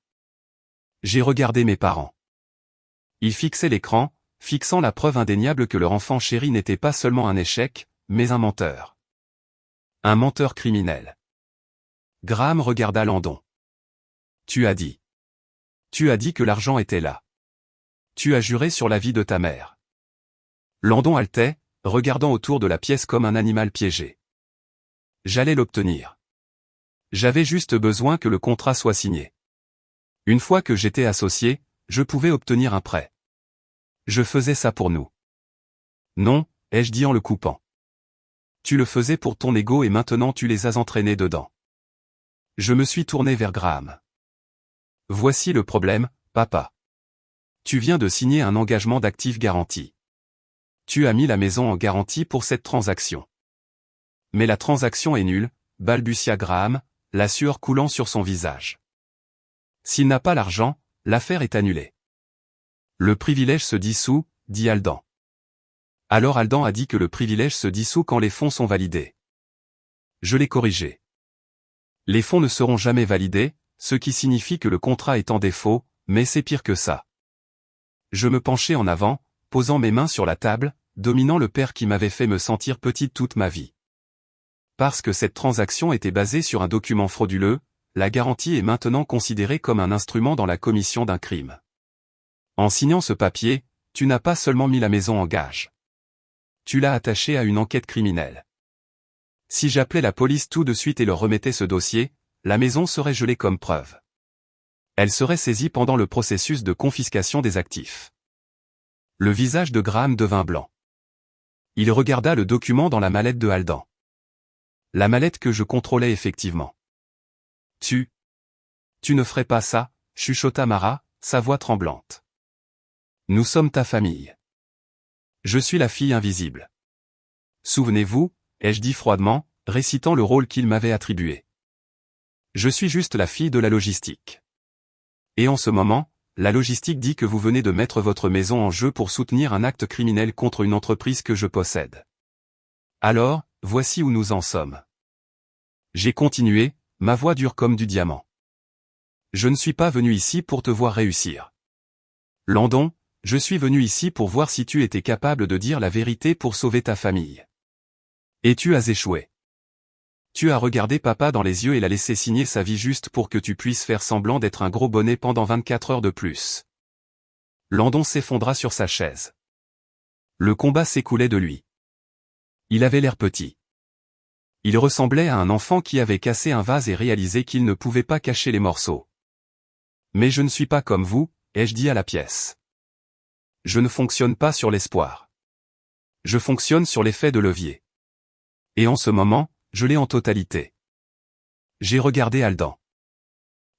J'ai regardé mes parents. Ils fixaient l'écran, fixant la preuve indéniable que leur enfant chéri n'était pas seulement un échec, mais un menteur. Un menteur criminel. Graham regarda Landon. Tu as dit. Tu as dit que l'argent était là. Tu as juré sur la vie de ta mère. Landon haletait, regardant autour de la pièce comme un animal piégé. J'allais l'obtenir. J'avais juste besoin que le contrat soit signé. Une fois que j'étais associé, je pouvais obtenir un prêt. Je faisais ça pour nous. Non, ai-je dit en le coupant. Tu le faisais pour ton ego et maintenant tu les as entraînés dedans. Je me suis tourné vers Graham. Voici le problème, papa. Tu viens de signer un engagement d'actifs garanti. Tu as mis la maison en garantie pour cette transaction. Mais la transaction est nulle, balbutia Graham, la sueur coulant sur son visage. S'il n'a pas l'argent, l'affaire est annulée. Le privilège se dissout, dit Aldan. Alors Aldan a dit que le privilège se dissout quand les fonds sont validés. Je l'ai corrigé. Les fonds ne seront jamais validés, ce qui signifie que le contrat est en défaut, mais c'est pire que ça. Je me penchai en avant, posant mes mains sur la table, dominant le père qui m'avait fait me sentir petite toute ma vie. Parce que cette transaction était basée sur un document frauduleux, la garantie est maintenant considérée comme un instrument dans la commission d'un crime. En signant ce papier, tu n'as pas seulement mis la maison en gage. Tu l'as attachée à une enquête criminelle. Si j'appelais la police tout de suite et leur remettais ce dossier, la maison serait gelée comme preuve. Elle serait saisie pendant le processus de confiscation des actifs. Le visage de Graham devint blanc. Il regarda le document dans la mallette de Aldan. La mallette que je contrôlais effectivement. Tu ne ferais pas ça, chuchota Mara, sa voix tremblante. Nous sommes ta famille. Je suis la fille invisible. Souvenez-vous, ai-je dit froidement, récitant le rôle qu'il m'avait attribué. Je suis juste la fille de la logistique. Et en ce moment, la logistique dit que vous venez de mettre votre maison en jeu pour soutenir un acte criminel contre une entreprise que je possède. Alors, voici où nous en sommes. J'ai continué, ma voix dure comme du diamant. Je ne suis pas venu ici pour te voir réussir. Landon, je suis venu ici pour voir si tu étais capable de dire la vérité pour sauver ta famille. Et tu as échoué. Tu as regardé papa dans les yeux et l'as laissé signer sa vie juste pour que tu puisses faire semblant d'être un gros bonnet pendant 24 heures de plus. Landon s'effondra sur sa chaise. Le combat s'écoulait de lui. Il avait l'air petit. Il ressemblait à un enfant qui avait cassé un vase et réalisé qu'il ne pouvait pas cacher les morceaux. Mais je ne suis pas comme vous, ai-je dit à la pièce. Je ne fonctionne pas sur l'espoir. Je fonctionne sur l'effet de levier. Et en ce moment, je l'ai en totalité. J'ai regardé Aldan.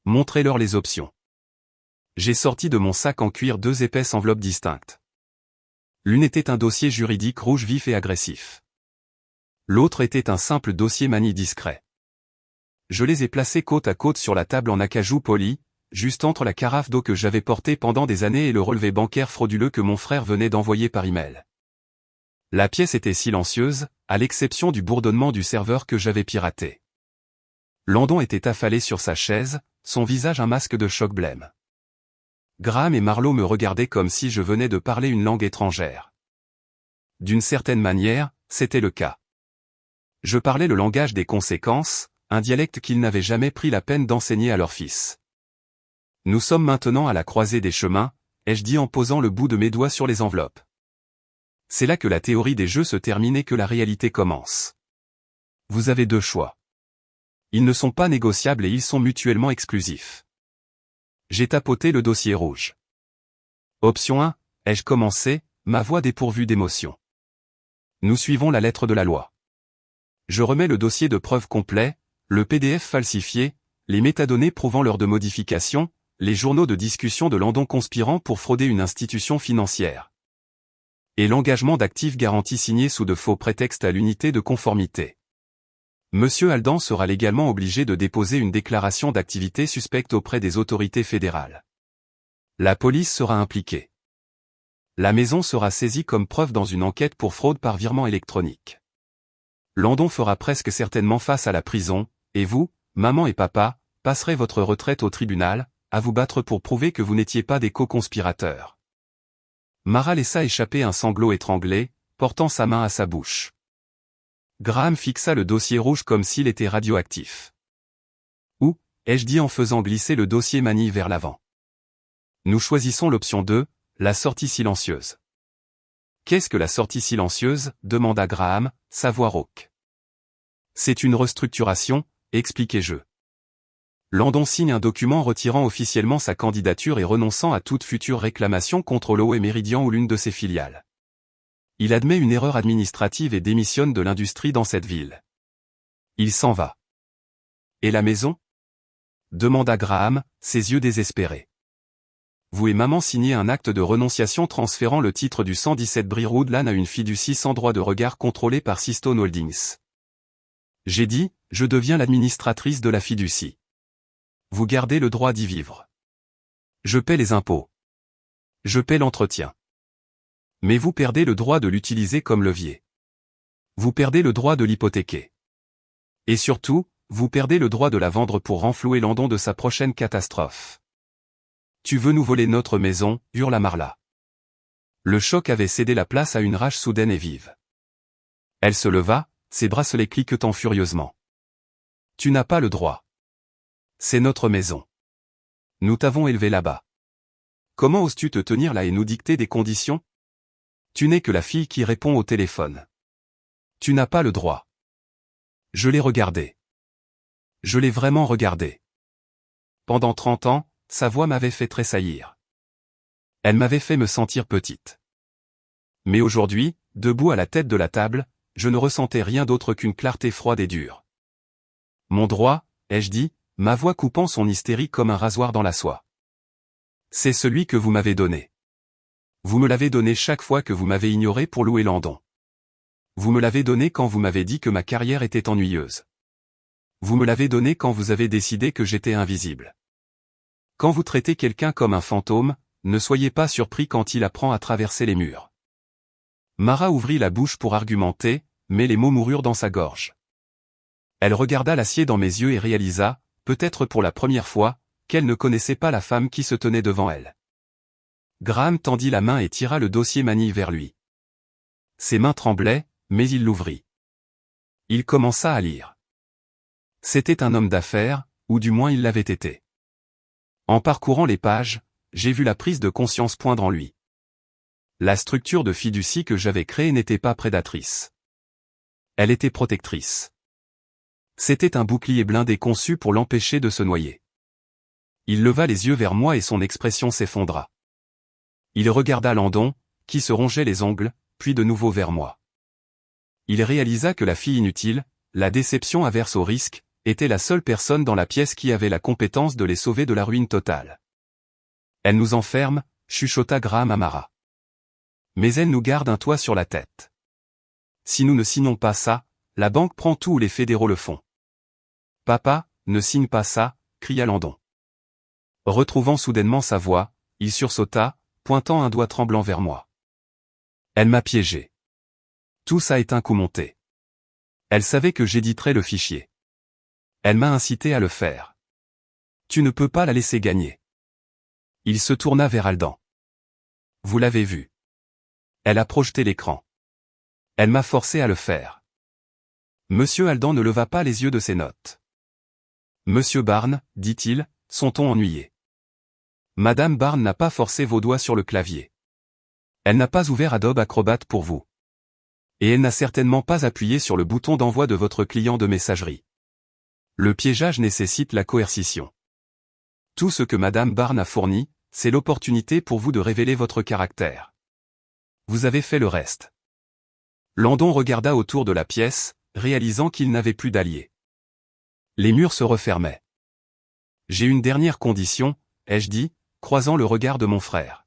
Montrez-leur les options. J'ai sorti de mon sac en cuir 2 épaisses enveloppes distinctes. L'une était un dossier juridique rouge vif et agressif. L'autre était un simple dossier manie discret. Je les ai placés côte à côte sur la table en acajou poli, juste entre la carafe d'eau que j'avais portée pendant des années et le relevé bancaire frauduleux que mon frère venait d'envoyer par email. La pièce était silencieuse, à l'exception du bourdonnement du serveur que j'avais piraté. Landon était affalé sur sa chaise, son visage un masque de choc blême. Graham et Marlowe me regardaient comme si je venais de parler une langue étrangère. D'une certaine manière, c'était le cas. Je parlais le langage des conséquences, un dialecte qu'ils n'avaient jamais pris la peine d'enseigner à leur fils. Nous sommes maintenant à la croisée des chemins, ai-je dit en posant le bout de mes doigts sur les enveloppes. C'est là que la théorie des jeux se termine et que la réalité commence. Vous avez 2 choix. Ils ne sont pas négociables et ils sont mutuellement exclusifs. J'ai tapoté le dossier rouge. Option 1, ai-je commencé, ma voix dépourvue d'émotion. Nous suivons la lettre de la loi. Je remets le dossier de preuve complet, le PDF falsifié, les métadonnées prouvant l'heure de modification, les journaux de discussion de Landon conspirant pour frauder une institution financière. Et l'engagement d'actifs garantis signé sous de faux prétextes à l'unité de conformité. Monsieur Aldan sera légalement obligé de déposer une déclaration d'activité suspecte auprès des autorités fédérales. La police sera impliquée. La maison sera saisie comme preuve dans une enquête pour fraude par virement électronique. Landon fera presque certainement face à la prison, et vous, maman et papa, passerez votre retraite au tribunal, à vous battre pour prouver que vous n'étiez pas des co-conspirateurs. Mara laissa échapper un sanglot étranglé, portant sa main à sa bouche. Graham fixa le dossier rouge comme s'il était radioactif. Ou, ai-je dit en faisant glisser le dossier manie vers l'avant. Nous choisissons l'option 2, la sortie silencieuse. Qu'est-ce que la sortie silencieuse, demanda Graham, sa voix rauque. C'est une restructuration, expliquai-je. Landon signe un document retirant officiellement sa candidature et renonçant à toute future réclamation contre l'eau et Méridian ou l'une de ses filiales. Il admet une erreur administrative et démissionne de l'industrie dans cette ville. Il s'en va. Et la maison ? Demanda Graham, ses yeux désespérés. Vous et maman signez un acte de renonciation transférant le titre du 117 Breewoodland à une fiducie sans droit de regard contrôlée par Seastone Holdings. J'ai dit, je deviens l'administratrice de la fiducie. Vous gardez le droit d'y vivre. Je paie les impôts. Je paie l'entretien. Mais vous perdez le droit de l'utiliser comme levier. Vous perdez le droit de l'hypothéquer. Et surtout, vous perdez le droit de la vendre pour renflouer Landon de sa prochaine catastrophe. Tu veux nous voler notre maison, hurla Marla. Le choc avait cédé la place à une rage soudaine et vive. Elle se leva, ses bracelets cliquetant furieusement. Tu n'as pas le droit. C'est notre maison. Nous t'avons élevé là-bas. Comment oses-tu te tenir là et nous dicter des conditions? Tu n'es que la fille qui répond au téléphone. Tu n'as pas le droit. Je l'ai regardé. Je l'ai vraiment regardé. Pendant 30 ans, sa voix m'avait fait tressaillir. Elle m'avait fait me sentir petite. Mais aujourd'hui, debout à la tête de la table, je ne ressentais rien d'autre qu'une clarté froide et dure. Mon droit, ai-je dit, ma voix coupant son hystérie comme un rasoir dans la soie. C'est celui que vous m'avez donné. Vous me l'avez donné chaque fois que vous m'avez ignoré pour louer Landon. Vous me l'avez donné quand vous m'avez dit que ma carrière était ennuyeuse. Vous me l'avez donné quand vous avez décidé que j'étais invisible. Quand vous traitez quelqu'un comme un fantôme, ne soyez pas surpris quand il apprend à traverser les murs. Mara ouvrit la bouche pour argumenter, mais les mots moururent dans sa gorge. Elle regarda l'acier dans mes yeux et réalisa, peut-être pour la première fois, qu'elle ne connaissait pas la femme qui se tenait devant elle. Graham tendit la main et tira le dossier manille vers lui. Ses mains tremblaient, mais il l'ouvrit. Il commença à lire. C'était un homme d'affaires, ou du moins il l'avait été. En parcourant les pages, j'ai vu la prise de conscience poindre en lui. La structure de fiducie que j'avais créée n'était pas prédatrice. Elle était protectrice. C'était un bouclier blindé conçu pour l'empêcher de se noyer. Il leva les yeux vers moi et son expression s'effondra. Il regarda Landon, qui se rongeait les ongles, puis de nouveau vers moi. Il réalisa que la fille inutile, la déception averse au risque, était la seule personne dans la pièce qui avait la compétence de les sauver de la ruine totale. Elle nous enferme, chuchota Graham à Mara. Mais elle nous garde un toit sur la tête. Si nous ne signons pas ça, la banque prend tout ou les fédéraux le font. Papa, ne signe pas ça, cria Landon. Retrouvant soudainement sa voix, il sursauta, pointant un doigt tremblant vers moi. Elle m'a piégé. Tout ça est un coup monté. Elle savait que j'éditerais le fichier. Elle m'a incité à le faire. Tu ne peux pas la laisser gagner. Il se tourna vers Aldan. Vous l'avez vu. Elle a projeté l'écran. Elle m'a forcé à le faire. Monsieur Aldan ne leva pas les yeux de ses notes. Monsieur Barnes, dit-il, son ton ennuyé. Madame Barnes n'a pas forcé vos doigts sur le clavier. Elle n'a pas ouvert Adobe Acrobat pour vous. Et elle n'a certainement pas appuyé sur le bouton d'envoi de votre client de messagerie. Le piégeage nécessite la coercition. Tout ce que Madame Barnes a fourni, c'est l'opportunité pour vous de révéler votre caractère. Vous avez fait le reste. Landon regarda autour de la pièce, réalisant qu'il n'avait plus d'alliés. Les murs se refermaient. J'ai une dernière condition, ai-je dit, croisant le regard de mon frère.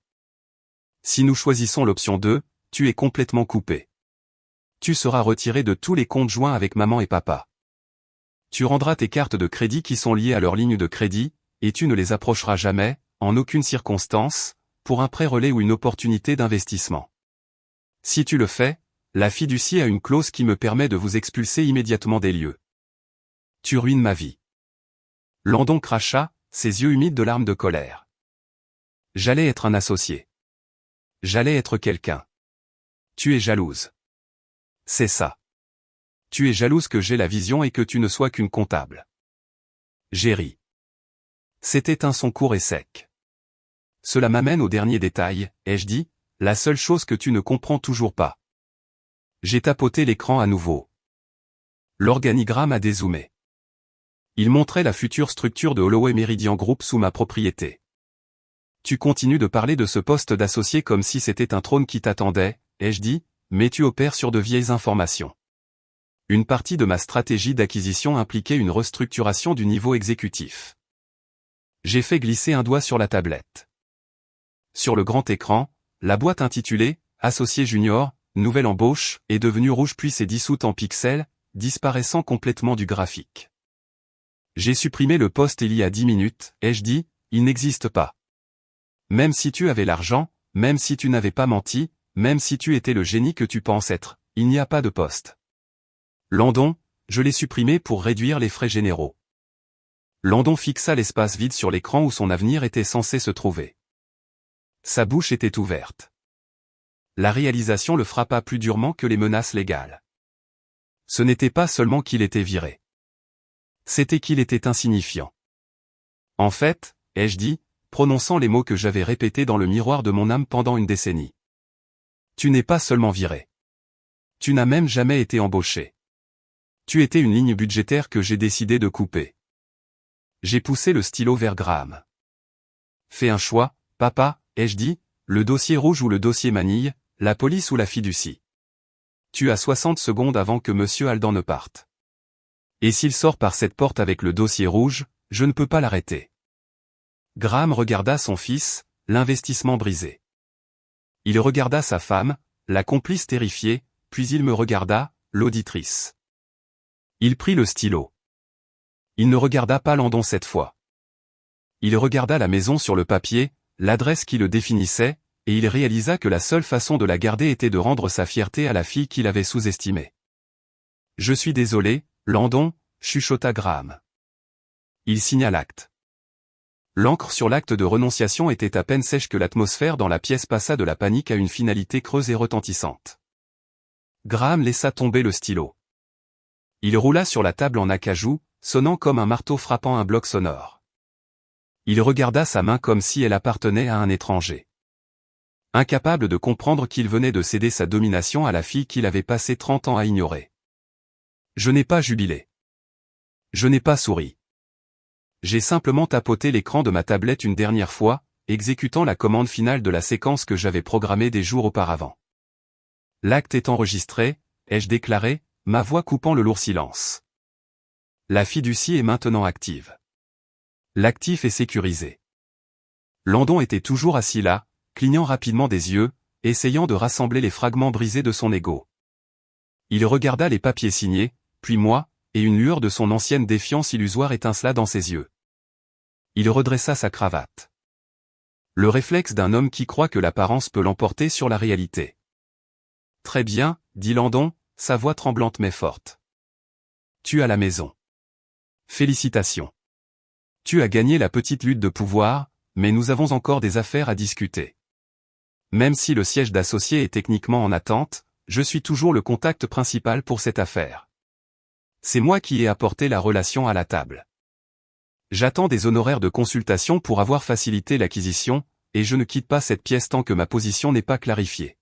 Si nous choisissons l'option 2, tu es complètement coupé. Tu seras retiré de tous les comptes joints avec maman et papa. Tu rendras tes cartes de crédit qui sont liées à leur ligne de crédit, et tu ne les approcheras jamais, en aucune circonstance, pour un prêt relais ou une opportunité d'investissement. Si tu le fais, la fiducie a une clause qui me permet de vous expulser immédiatement des lieux. Tu ruines ma vie. Landon cracha, ses yeux humides de larmes de colère. J'allais être un associé. J'allais être quelqu'un. Tu es jalouse. C'est ça. Tu es jalouse que j'ai la vision et que tu ne sois qu'une comptable. J'ai ri. C'était un son court et sec. Cela m'amène au dernier détail, ai-je dit, la seule chose que tu ne comprends toujours pas. J'ai tapoté l'écran à nouveau. L'organigramme a dézoomé. Il montrait la future structure de Holloway Meridian Group sous ma propriété. Tu continues de parler de ce poste d'associé comme si c'était un trône qui t'attendait, ai-je dit, mais tu opères sur de vieilles informations. Une partie de ma stratégie d'acquisition impliquait une restructuration du niveau exécutif. J'ai fait glisser un doigt sur la tablette. Sur le grand écran, la boîte intitulée « Associé junior, nouvelle embauche » est devenue rouge puis s'est dissoute en pixels, disparaissant complètement du graphique. J'ai supprimé le poste il y a 10 minutes, ai-je dit, il n'existe pas. Même si tu avais l'argent, même si tu n'avais pas menti, même si tu étais le génie que tu penses être, il n'y a pas de poste. Landon, je l'ai supprimé pour réduire les frais généraux. Landon fixa l'espace vide sur l'écran où son avenir était censé se trouver. Sa bouche était ouverte. La réalisation le frappa plus durement que les menaces légales. Ce n'était pas seulement qu'il était viré. C'était qu'il était insignifiant. En fait, ai-je dit, prononçant les mots que j'avais répétés dans le miroir de mon âme pendant une décennie. Tu n'es pas seulement viré. Tu n'as même jamais été embauché. Tu étais une ligne budgétaire que j'ai décidé de couper. J'ai poussé le stylo vers Graham. Fais un choix, papa, ai-je dit, le dossier rouge ou le dossier Manille, la police ou la fiducie. Tu as 60 secondes avant que Monsieur Aldan ne parte. Et s'il sort par cette porte avec le dossier rouge, je ne peux pas l'arrêter. Graham regarda son fils, l'investissement brisé. Il regarda sa femme, la complice terrifiée, puis il me regarda, l'auditrice. Il prit le stylo. Il ne regarda pas Landon cette fois. Il regarda la maison sur le papier, l'adresse qui le définissait, et il réalisa que la seule façon de la garder était de rendre sa fierté à la fille qu'il avait sous-estimée. « Je suis désolé, Landon, » chuchota Graham. Il signa l'acte. L'encre sur l'acte de renonciation était à peine sèche que l'atmosphère dans la pièce passa de la panique à une finalité creuse et retentissante. Graham laissa tomber le stylo. Il roula sur la table en acajou, sonnant comme un marteau frappant un bloc sonore. Il regarda sa main comme si elle appartenait à un étranger. Incapable de comprendre qu'il venait de céder sa domination à la fille qu'il avait passé 30 ans à ignorer. Je n'ai pas jubilé. Je n'ai pas souri. J'ai simplement tapoté l'écran de ma tablette une dernière fois, exécutant la commande finale de la séquence que j'avais programmée des jours auparavant. L'acte est enregistré, ai-je déclaré, ma voix coupant le lourd silence. La fiducie est maintenant active. L'actif est sécurisé. Landon était toujours assis là, clignant rapidement des yeux, essayant de rassembler les fragments brisés de son ego. Il regarda les papiers signés, puis moi, et une lueur de son ancienne défiance illusoire étincela dans ses yeux. Il redressa sa cravate. Le réflexe d'un homme qui croit que l'apparence peut l'emporter sur la réalité. Très bien, dit Landon, sa voix tremblante mais forte. Tu as la maison. Félicitations. Tu as gagné la petite lutte de pouvoir, mais nous avons encore des affaires à discuter. Même si le siège d'associé est techniquement en attente, je suis toujours le contact principal pour cette affaire. C'est moi qui ai apporté la relation à la table. J'attends des honoraires de consultation pour avoir facilité l'acquisition, et je ne quitte pas cette pièce tant que ma position n'est pas clarifiée.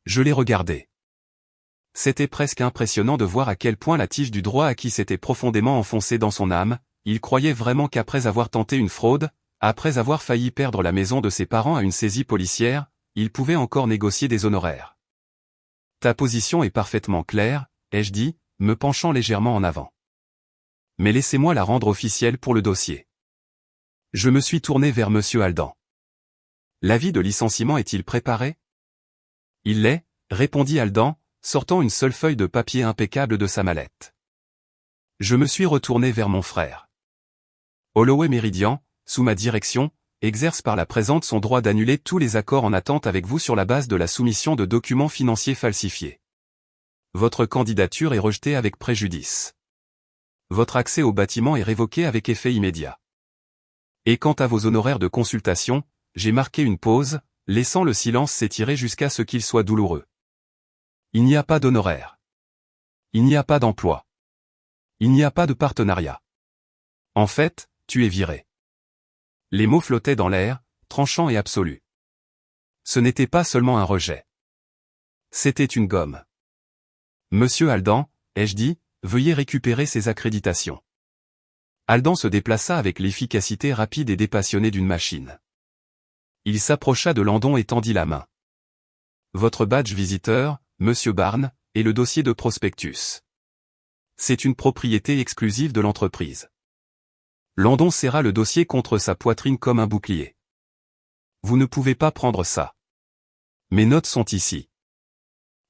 Je l'ai regardé. C'était presque impressionnant de voir à quel point la tige du droit acquis s'était profondément enfoncée dans son âme. Il croyait vraiment qu'après avoir tenté une fraude, après avoir failli perdre la maison de ses parents à une saisie policière, il pouvait encore négocier des honoraires. Ta position est parfaitement claire, ai-je dit, me penchant légèrement en avant. Mais laissez-moi la rendre officielle pour le dossier. Je me suis tourné vers Monsieur Aldan. L'avis de licenciement est-il préparé? Il l'est, répondit Aldan, sortant une seule feuille de papier impeccable de sa mallette. Je me suis retourné vers mon frère. Holloway Meridian, sous ma direction, exerce par la présente son droit d'annuler tous les accords en attente avec vous sur la base de la soumission de documents financiers falsifiés. Votre candidature est rejetée avec préjudice. Votre accès au bâtiment est révoqué avec effet immédiat. Et quant à vos honoraires de consultation, j'ai marqué une pause, laissant le silence s'étirer jusqu'à ce qu'il soit douloureux. Il n'y a pas d'honoraires. Il n'y a pas d'emploi. Il n'y a pas de partenariat. En fait, tu es viré. Les mots flottaient dans l'air, tranchants et absolus. Ce n'était pas seulement un rejet. C'était une gomme. Monsieur Aldan, ai-je dit, veuillez récupérer ces accréditations. Aldan se déplaça avec l'efficacité rapide et dépassionnée d'une machine. Il s'approcha de Landon et tendit la main. Votre badge visiteur, Monsieur Barnes, et le dossier de prospectus. C'est une propriété exclusive de l'entreprise. Landon serra le dossier contre sa poitrine comme un bouclier. Vous ne pouvez pas prendre ça. Mes notes sont ici.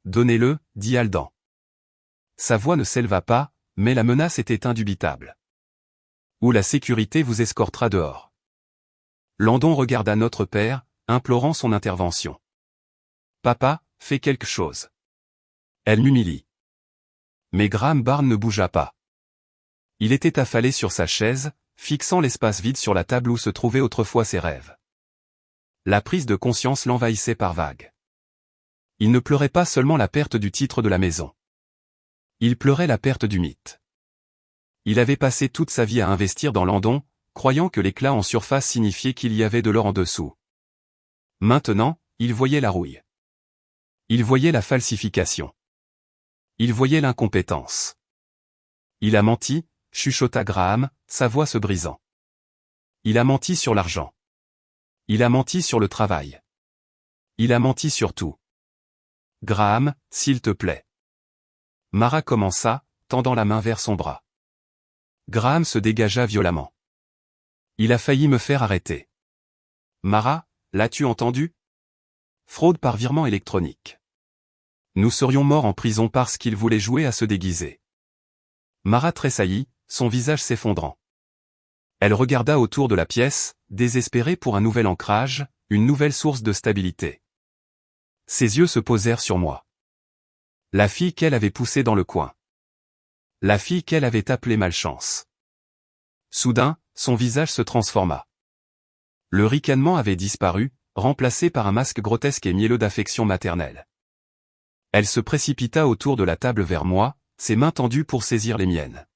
Donnez-le, dit Aldan. Sa voix ne s'éleva pas, mais la menace était indubitable. Ou la sécurité vous escortera dehors. Landon regarda notre père, implorant son intervention. Papa, fais quelque chose. Elle m'humilie. Mais Graham Barnes ne bougea pas. Il était affalé sur sa chaise, fixant l'espace vide sur la table où se trouvaient autrefois ses rêves. La prise de conscience l'envahissait par vagues. Il ne pleurait pas seulement la perte du titre de la maison. Il pleurait la perte du mythe. Il avait passé toute sa vie à investir dans Landon, croyant que l'éclat en surface signifiait qu'il y avait de l'or en dessous. Maintenant, il voyait la rouille. Il voyait la falsification. Il voyait l'incompétence. Il a menti, chuchota Graham, sa voix se brisant. Il a menti sur l'argent. Il a menti sur le travail. Il a menti sur tout. Graham, s'il te plaît. Mara commença, tendant la main vers son bras. Graham se dégagea violemment. Il a failli me faire arrêter. Mara, l'as-tu entendu? Fraude par virement électronique. Nous serions morts en prison parce qu'il voulait jouer à se déguiser. Mara tressaillit, son visage s'effondrant. Elle regarda autour de la pièce, désespérée pour un nouvel ancrage, une nouvelle source de stabilité. Ses yeux se posèrent sur moi. La fille qu'elle avait poussée dans le coin. La fille qu'elle avait appelée malchance. Soudain, son visage se transforma. Le ricanement avait disparu, remplacé par un masque grotesque et mielleux d'affection maternelle. Elle se précipita autour de la table vers moi, ses mains tendues pour saisir les miennes.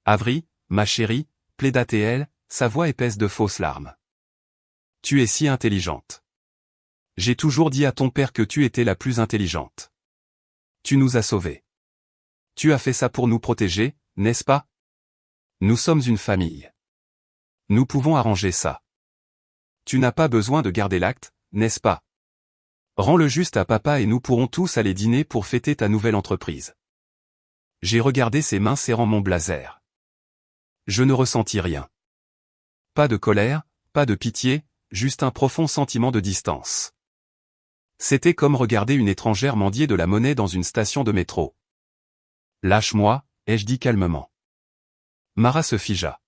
Avery, ma chérie, plaida-t-elle, sa voix épaisse de fausses larmes. Tu es si intelligente. J'ai toujours dit à ton père que tu étais la plus intelligente. Tu nous as sauvés. Tu as fait ça pour nous protéger, n'est-ce pas? Nous sommes une famille. Nous pouvons arranger ça. Tu n'as pas besoin de garder l'acte, n'est-ce pas? Rends-le juste à papa et nous pourrons tous aller dîner pour fêter ta nouvelle entreprise. J'ai regardé ses mains serrant mon blazer. Je ne ressentis rien. Pas de colère, pas de pitié, juste un profond sentiment de distance. C'était comme regarder une étrangère mendier de la monnaie dans une station de métro. Lâche-moi, ai-je dit calmement. Mara se figea.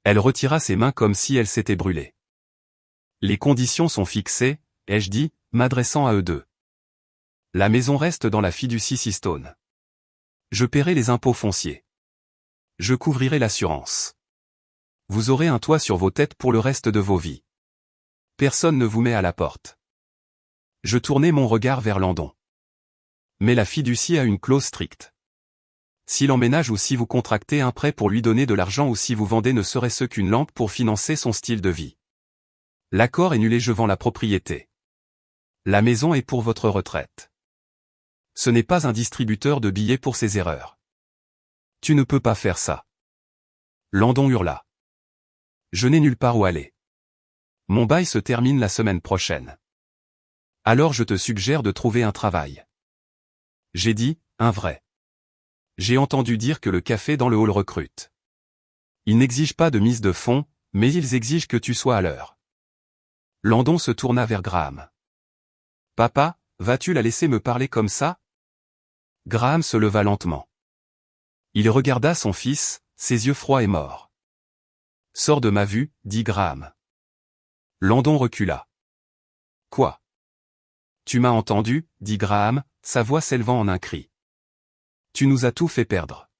Elle retira ses mains comme si elle s'était brûlée. Les conditions sont fixées, ai-je dit, m'adressant à eux deux. La maison reste dans la fiducie Seastone. Je paierai les impôts fonciers. Je couvrirai l'assurance. Vous aurez un toit sur vos têtes pour le reste de vos vies. Personne ne vous met à la porte. Je tournai mon regard vers Landon. Mais la fiducie a une clause stricte. S'il emménage ou si vous contractez un prêt pour lui donner de l'argent ou si vous vendez ne serait-ce qu'une lampe pour financer son style de vie. L'accord est nul et je vends la propriété. La maison est pour votre retraite. Ce n'est pas un distributeur de billets pour ses erreurs. Tu ne peux pas faire ça. Landon hurla. Je n'ai nulle part où aller. Mon bail se termine la semaine prochaine. Alors je te suggère de trouver un travail. J'ai dit, un vrai. J'ai entendu dire que le café dans le hall recrute. Ils n'exigent pas de mise de fonds, mais ils exigent que tu sois à l'heure. Landon se tourna vers Graham. Papa, vas-tu la laisser me parler comme ça? Graham se leva lentement. Il regarda son fils, ses yeux froids et morts. Sors de ma vue, dit Graham. Landon recula. Quoi? Tu m'as entendu, dit Graham, sa voix s'élevant en un cri. Tu nous as tout fait perdre.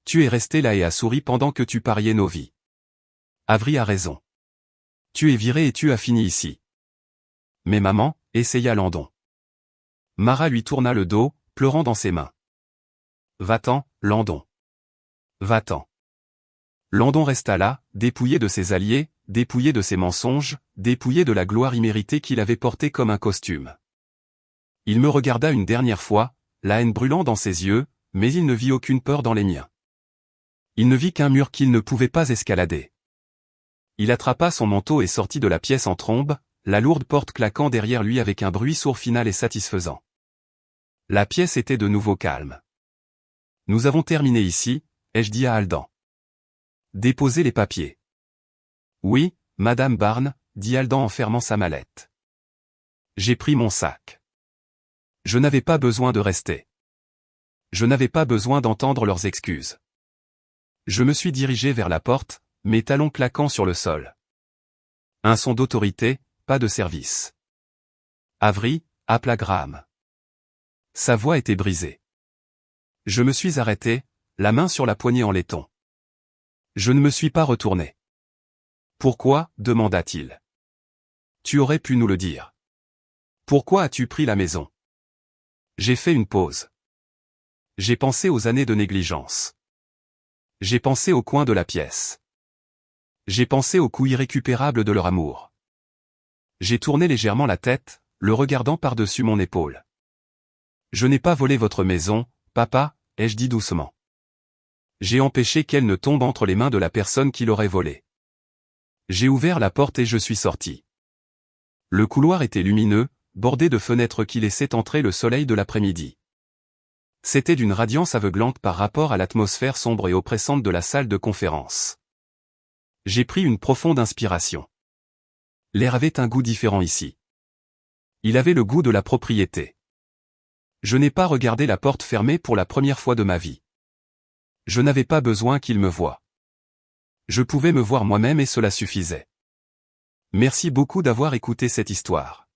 Tu es resté là et as souri pendant que tu pariais nos vies. Avery a raison. Tu es viré et tu as fini ici. Mais maman, essaya Landon. Mara lui tourna le dos, pleurant dans ses mains. Va-t'en, Landon. Va-t'en. Landon resta là, dépouillé de ses alliés, dépouillé de ses mensonges, dépouillé de la gloire imméritée qu'il avait portée comme un costume. Il me regarda une dernière fois, la haine brûlant dans ses yeux, mais il ne vit aucune peur dans les miens. Il ne vit qu'un mur qu'il ne pouvait pas escalader. Il attrapa son manteau et sortit de la pièce en trombe, la lourde porte claquant derrière lui avec un bruit sourd final et satisfaisant. La pièce était de nouveau calme. Nous avons terminé ici, ai-je dit à Aldan. Déposez les papiers. Oui, Madame Barnes, dit Aldan en fermant sa mallette. J'ai pris mon sac. Je n'avais pas besoin de rester. Je n'avais pas besoin d'entendre leurs excuses. Je me suis dirigé vers la porte, mes talons claquant sur le sol. Un son d'autorité, pas de service. Avery, appela Graham. Sa voix était brisée. Je me suis arrêté, la main sur la poignée en laiton. Je ne me suis pas retourné. Pourquoi, demanda-t-il. Tu aurais pu nous le dire. Pourquoi as-tu pris la maison? J'ai fait une pause. J'ai pensé aux années de négligence. J'ai pensé au coin de la pièce. J'ai pensé au coût irrécupérable de leur amour. J'ai tourné légèrement la tête, le regardant par-dessus mon épaule. Je n'ai pas volé votre maison, papa, ai-je dit doucement. J'ai empêché qu'elle ne tombe entre les mains de la personne qui l'aurait volée. J'ai ouvert la porte et je suis sorti. Le couloir était lumineux, bordé de fenêtres qui laissaient entrer le soleil de l'après-midi. C'était d'une radiance aveuglante par rapport à l'atmosphère sombre et oppressante de la salle de conférence. J'ai pris une profonde inspiration. L'air avait un goût différent ici. Il avait le goût de la propriété. Je n'ai pas regardé la porte fermée pour la première fois de ma vie. Je n'avais pas besoin qu'il me voie. Je pouvais me voir moi-même et cela suffisait. Merci beaucoup d'avoir écouté cette histoire.